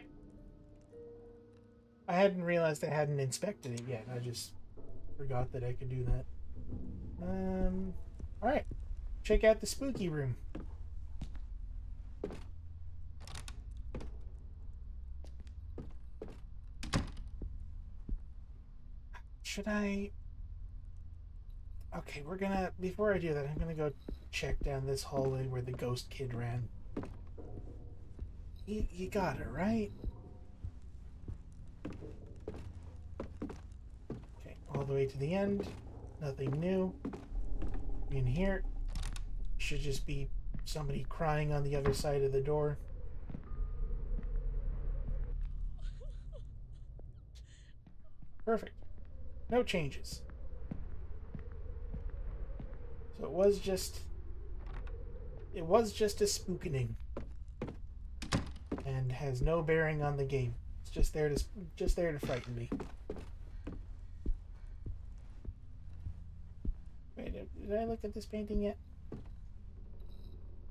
I hadn't realized I hadn't inspected it yet. I just forgot that I could do that. Alright. Check out the spooky room. Should I... Okay, we're gonna... Before I do that, I'm gonna go check down this hallway where the ghost kid ran. You got it, right? Okay, all the way to the end. Nothing new. In here. Should just be somebody crying on the other side of the door. Perfect. No changes. So it was just a spookening. And has no bearing on the game. It's just there to frighten me. Wait, did I look at this painting yet?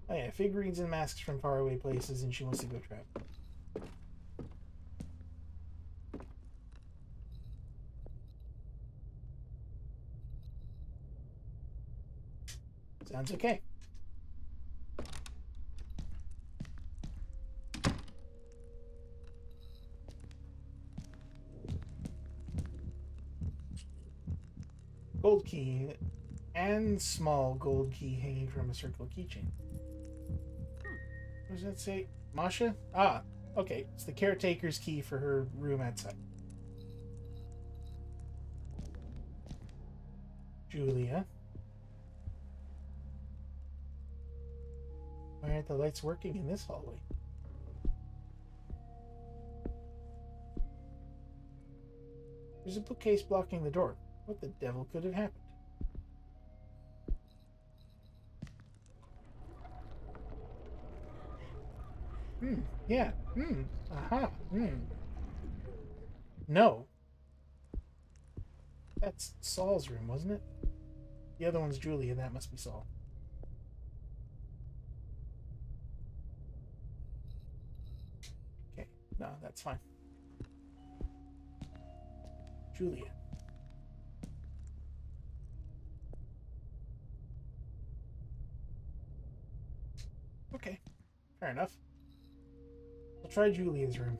Oh yeah, figurines and masks from faraway places, and she wants to go travel. Sounds okay. Gold key and small gold key hanging from a circle keychain. What does that say? Masha? Ah, okay. It's the caretaker's key for her room outside. Julia. Why aren't the lights working in this hallway? There's a bookcase blocking the door. What the devil could have happened? Yeah. Aha. No. That's Saul's room, wasn't it? The other one's Julia, that must be Saul. Okay. No, that's fine. Julia. Okay. Fair enough. I'll try Julia's room.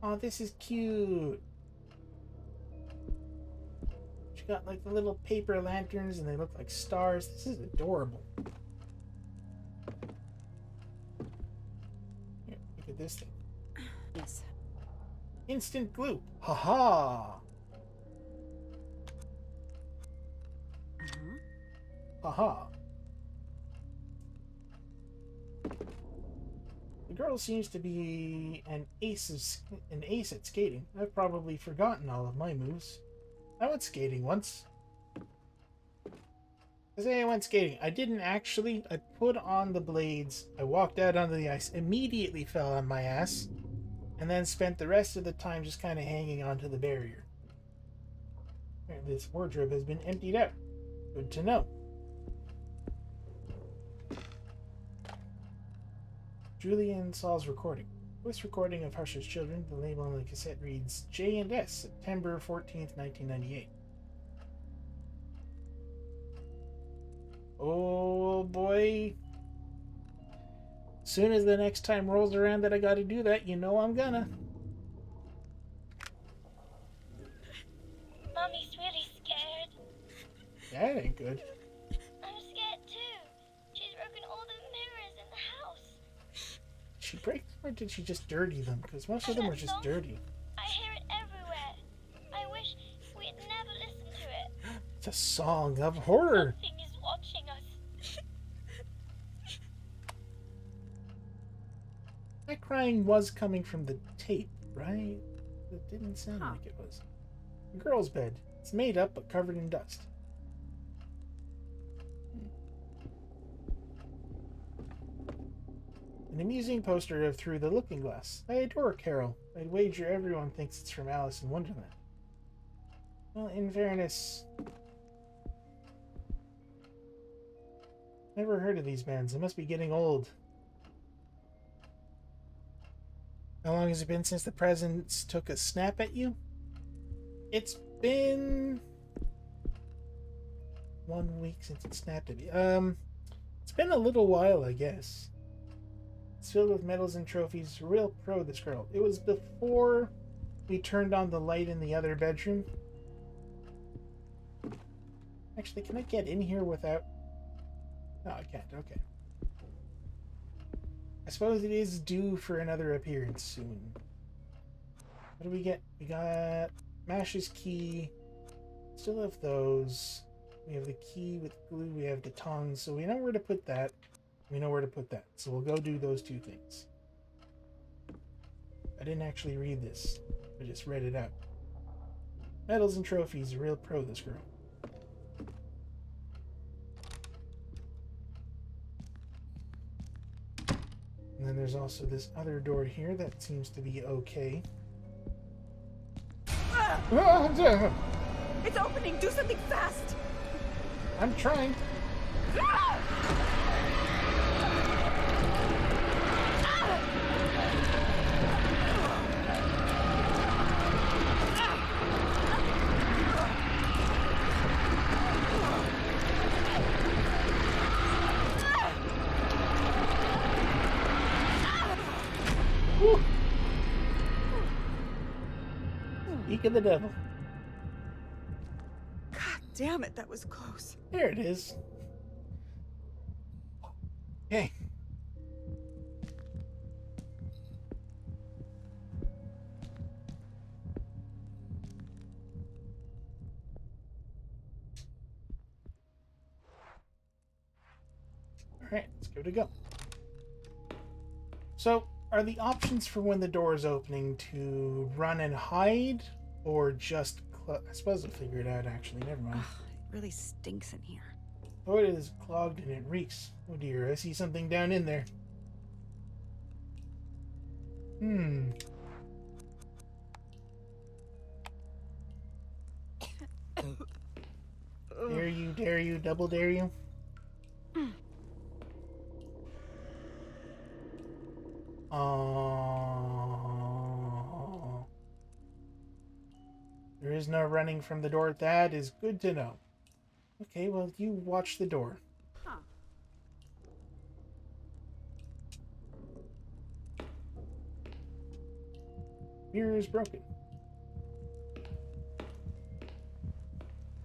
Oh, this is cute. She got like the little paper lanterns and they look like stars. This is adorable. Here, look at this thing. Yes. Instant glue. Haha. Haha. The girl seems to be an ace at skating. I've probably forgotten all of my moves. I went skating once. I say I went skating. I didn't actually. I put on the blades. I walked out onto the ice, immediately fell on my ass, and then spent the rest of the time just kind of hanging onto the barrier. This wardrobe has been emptied out. Good to know. Julia and Saul's recording. Voice recording of Hush's Children. The label on the cassette reads J&S, September 14th, 1998. Oh boy. Soon as the next time rolls around that I gotta do that, you know I'm gonna. Mommy's really scared. That ain't good. I'm scared too. She's broken all the mirrors in the house. Did she break them or did she just dirty them? Because most of them were just dirty. I hear it everywhere. I wish we'd never listened to it. It's a song of horror. Something is watching us. That crying was coming from the tape, right? It didn't sound like it was. The girl's bed. It's made up but covered in dust. An amusing poster of Through the Looking Glass. I adore Carol. I'd wager everyone thinks it's from Alice in Wonderland. Well, in fairness, never heard of these bands. They must be getting old. How long has it been since the presents took a snap at you? It's been 1 week since it snapped at me. It's been a little while, I guess. It's filled with medals and trophies. Real pro, this girl. It was before we turned on the light in the other bedroom. Actually, can I get in here without... No, I can't. Okay. I suppose it is due for another appearance soon. What do we get? We got Mash's key. Still have those. We have the key with glue. We have the tongs. So we know where to put that. We know where to put that. So we'll go do those two things. I didn't actually read this. I just read it out. Medals and trophies. Real pro, this girl. And then there's also this other door here that seems to be okay. It's opening! Do something fast! I'm trying. Woo. Speak of the devil. God damn it, that was close. There it is. Okay. Alright, let's give it a go. So, are the options for when the door is opening to run and hide, or just I suppose I'll figure it out, actually. Never mind. Ugh, it really stinks in here. toilet is clogged and it reeks. Oh dear, I see something down in there. Dare you, double dare you? Oh. There is no running from the door. That is good to know. Okay, well, you watch the door. Huh. Mirror is broken.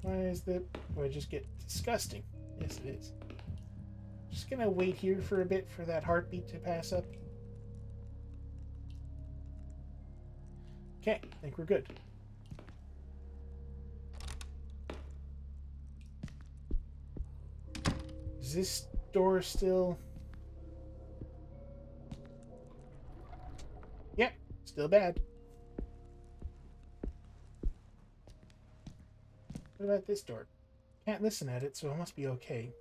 Why is that? Do I just get disgusting? Yes, it is. Just gonna wait here for a bit for that heartbeat to pass up. Okay, I think we're good. Is this door still... Yep, still bad. What about this door? Can't listen at it, so it must be okay.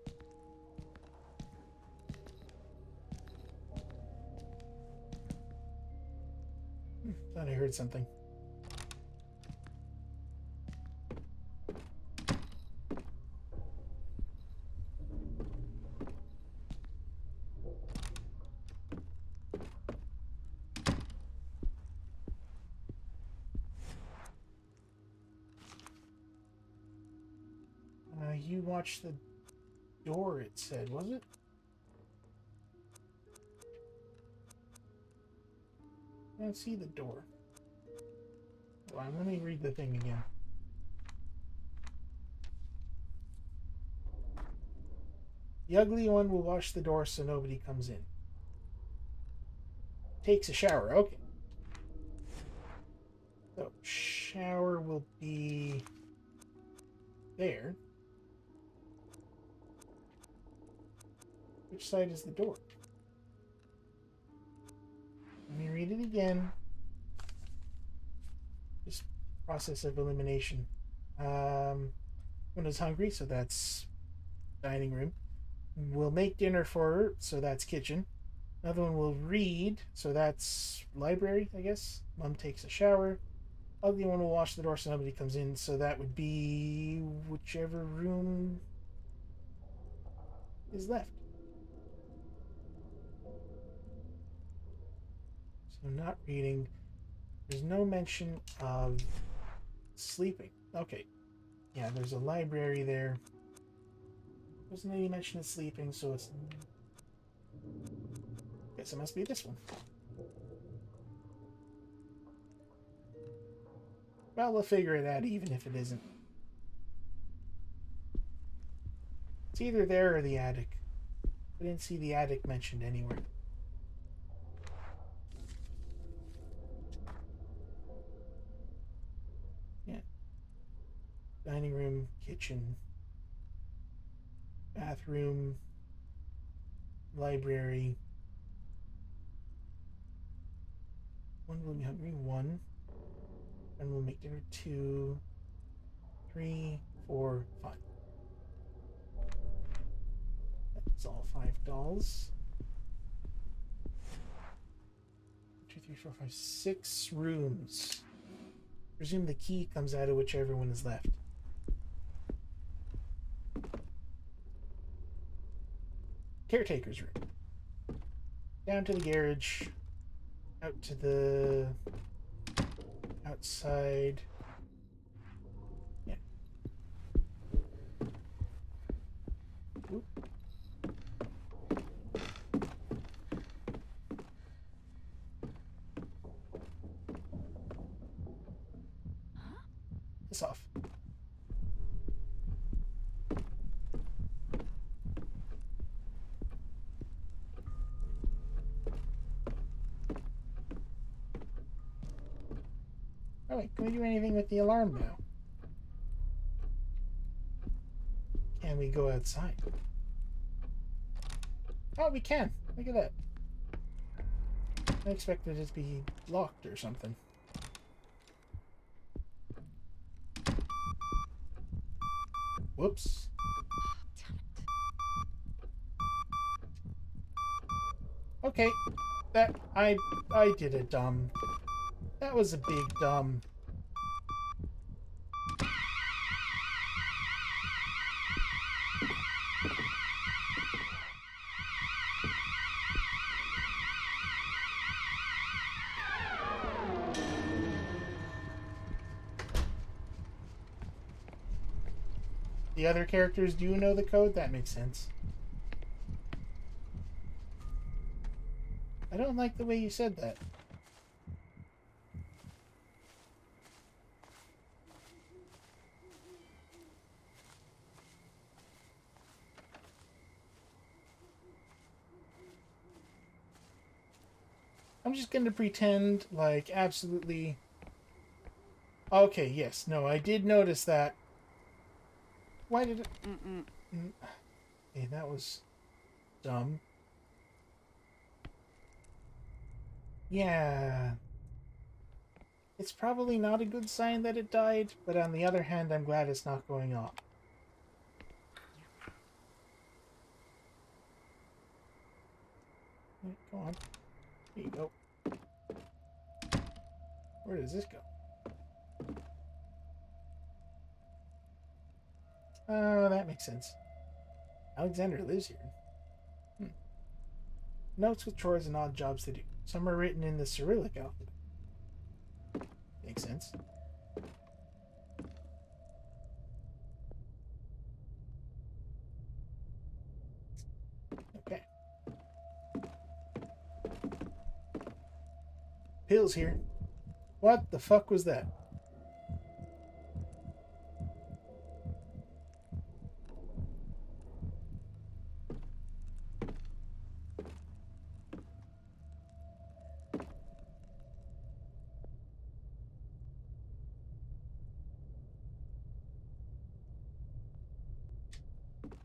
Thought I heard something. You watched the door, it said, was it? I don't see the door. Hold on, let me read the thing again. The ugly one will wash the door so nobody comes in. Takes a shower, okay. So, shower will be there. Which side is the door? Let me read it again. Just process of elimination. One is hungry, so that's dining room. We'll make dinner for her, so that's kitchen. Another one will read, so that's library, I guess. Mom takes a shower. Ugly one will wash the door so nobody comes in, so that would be whichever room is left. So not reading. There's no mention of sleeping. Okay. Yeah, there's a library there. Wasn't any mention of sleeping, so it's... Guess it must be this one. Well, we'll figure it out even if it isn't. It's either there or the attic. I didn't see the attic mentioned anywhere. Dining room, kitchen, bathroom, library. One will be hungry, one. And we'll make dinner 2, 3, 4, 5. That's all $5. 2, 3, 4, 5, 6 rooms. Presume the key comes out of whichever one is left. Caretaker's room. Down to the garage. Out to the outside. Yeah. Oop. This off. Oh wait, can we do anything with the alarm now? Can we go outside? Oh, we can. Look at that. I expected it to be locked or something. Whoops. Okay, that I did a dumb. That was a big dumb. The other characters do know the code? That makes sense. I don't like the way you said that. I'm just gonna pretend like absolutely... Okay, yes. No, I did notice that. Why did it... Okay, that was dumb. Yeah. It's probably not a good sign that it died, but on the other hand, I'm glad it's not going off. Go on. Here you go. Where does this go? Oh, that makes sense. Alexander lives here. Notes with chores and odd jobs to do. Some are written in the Cyrillic alphabet. Makes sense. Okay. Pills here. What the fuck was that?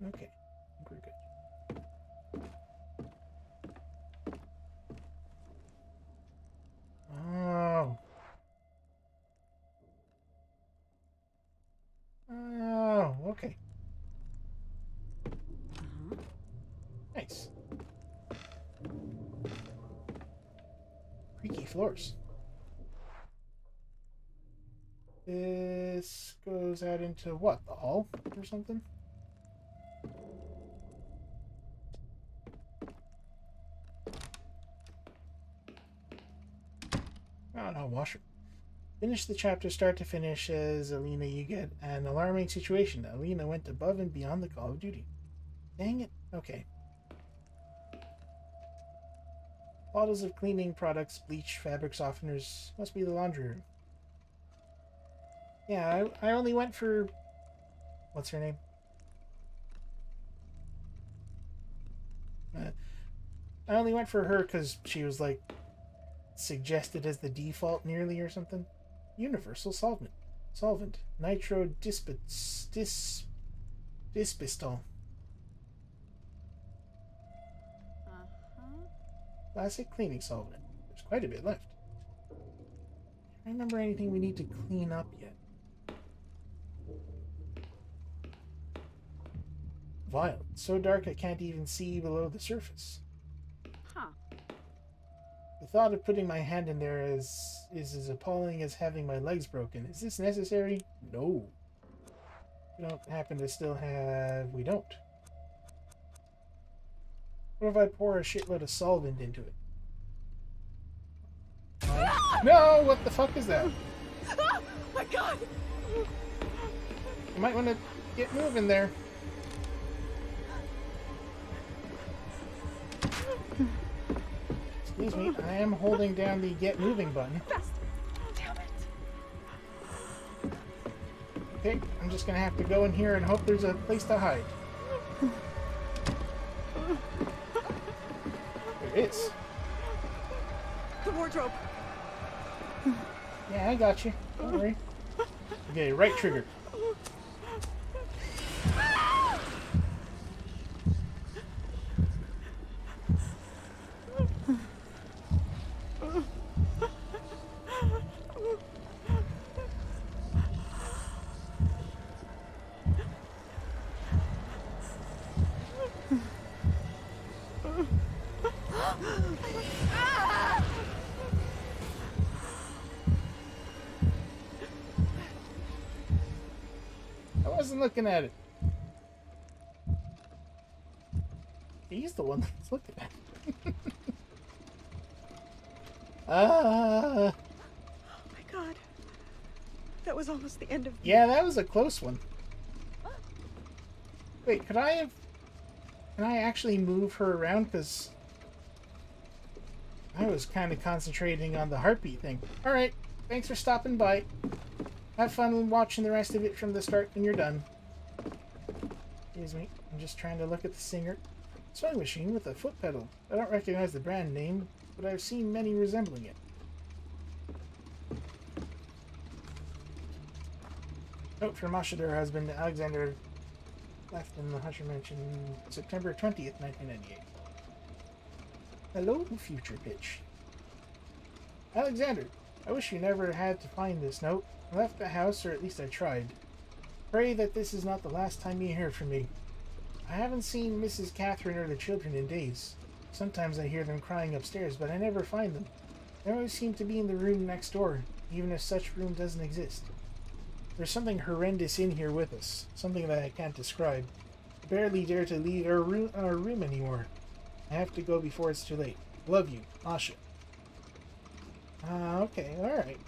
Okay, I think we're good. Oh. Oh, okay. Nice. Creaky floors. This goes out into what? The hall or something? Oh no, washer. Finish the chapter start to finish as Alina. You get an alarming situation. Alina went above and beyond the call of duty. Dang it. Okay. Bottles of cleaning products, bleach, fabric softeners. Must be the laundry room. Yeah, I only went for... What's her name? I only went for her because she was like suggested as the default nearly or something. Universal solvent. Nitro dispistol. Classic cleaning solvent. There's quite a bit left. I don't remember anything we need to clean up yet. Violet. So dark I can't even see below the surface. Huh. The thought of putting my hand in there is as appalling as having my legs broken. Is this necessary? No. We don't happen to still have... We don't. What if I pour a shitload of solvent into it? No! What the fuck is that? Oh my god! You might want to get moving there. Excuse me, I am holding down the get moving button. Fast! Damn it! Okay, I'm just gonna have to go in here and hope there's a place to hide. There is. The wardrobe! Yeah, I got you. Don't worry. Okay, right trigger. wasn't looking at it. He's the one that's looking at it. Oh my god. That was almost the end of... Yeah, that was a close one. Wait, Can I actually move her around? Because I was kind of concentrating on the heartbeat thing. Alright, thanks for stopping by. Have fun watching the rest of it from the start when you're done. Excuse me, I'm just trying to look at the singer. Sewing machine with a foot pedal. I don't recognize the brand name, but I've seen many resembling it. Note from Masha, her husband, Alexander, left in the Husher Mansion September 20th, 1998. Hello, future pitch. Alexander, I wish you never had to find this note. I left the house, or at least I tried. Pray that this is not the last time you hear from me. I haven't seen Mrs. Catherine or the children in days. Sometimes I hear them crying upstairs, but I never find them. They always seem to be in the room next door, even if such room doesn't exist. There's something horrendous in here with us, something that I can't describe. I barely dare to leave our room anymore. I have to go before it's too late. Love you, Asha. Okay, alright.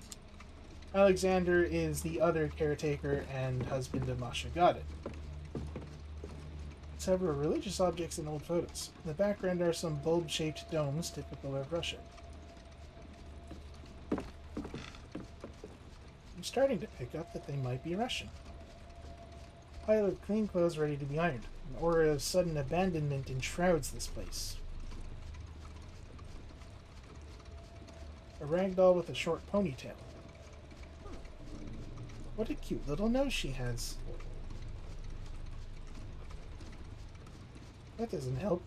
Alexander is the other caretaker and husband of Masha. Got it. Several religious objects and old photos. In the background are some bulb-shaped domes typical of Russia. I'm starting to pick up that they might be Russian. Pile of clean clothes ready to be ironed. An aura of sudden abandonment enshrouds this place. A ragdoll with a short ponytail. What a cute little nose she has. That doesn't help.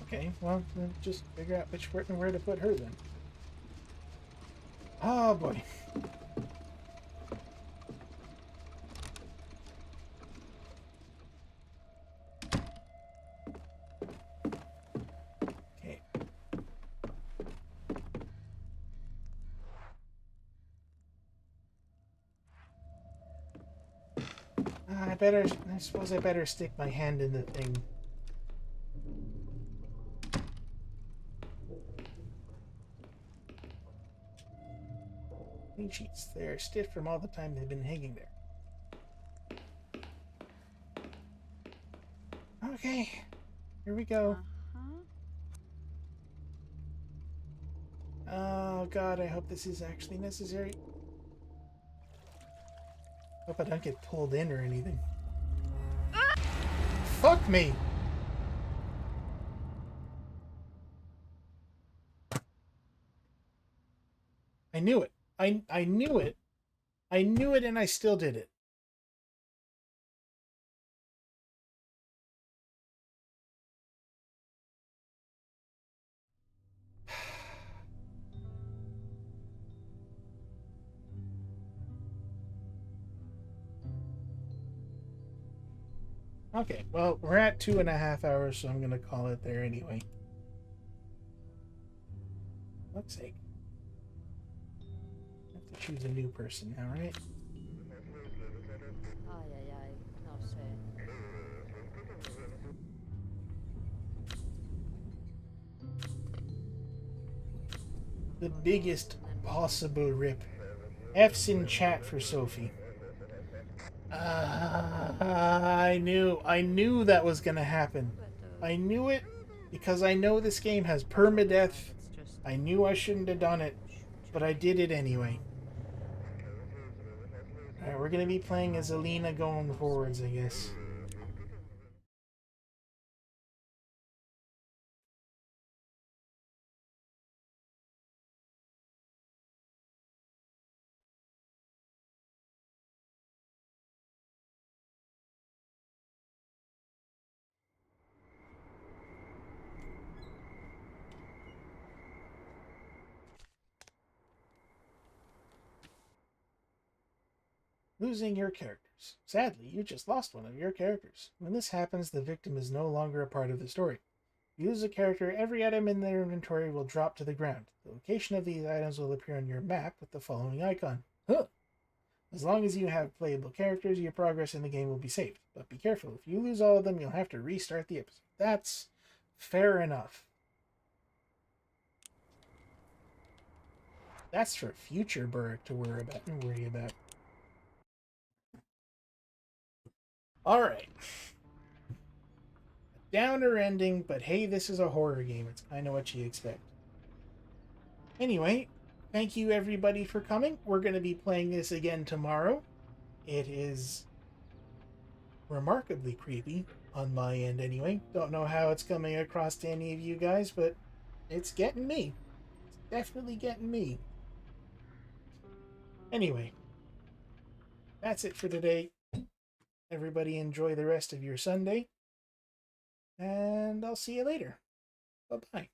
Okay, well, then just figure out where to put her then. Oh boy. Okay. I suppose I better stick my hand in the thing. Clean sheets. They're stiff from all the time they've been hanging there. Okay, here we go. Oh god, I hope this is actually necessary. Hope I don't get pulled in or anything. Fuck me! I knew it. I knew it. I knew it and I still did it. Okay, well, we're at 2.5 hours, so I'm gonna call it there anyway. Fuck's sake. I have to choose a new person now, right? Ay, ay, ay. No sé. The biggest possible rip. F's in chat for Sophie. I knew that was gonna happen. I knew it because I know this game has permadeath. I knew I shouldn't have done it, but I did it anyway. Alright, we're gonna be playing as Alina going forwards, I guess. Losing your characters. characters. Sadly, you just lost one of your characters. When this happens, the victim is no longer a part of the story. If you lose a character, every item in their inventory will drop to the ground. The location of these items will appear on your map with the following icon. Huh. As long as you have playable characters, your progress in the game will be saved. But be careful, if you lose all of them, you'll have to restart the episode. That's fair enough. That's for future Burrick to worry about. Alright. Downer ending, but hey, this is a horror game. It's kind of what you expect. Anyway, thank you everybody for coming. We're going to be playing this again tomorrow. It is remarkably creepy on my end anyway. Don't know how it's coming across to any of you guys, but it's getting me. It's definitely getting me. Anyway, that's it for today. Everybody enjoy the rest of your Sunday. And I'll see you later. Bye-bye.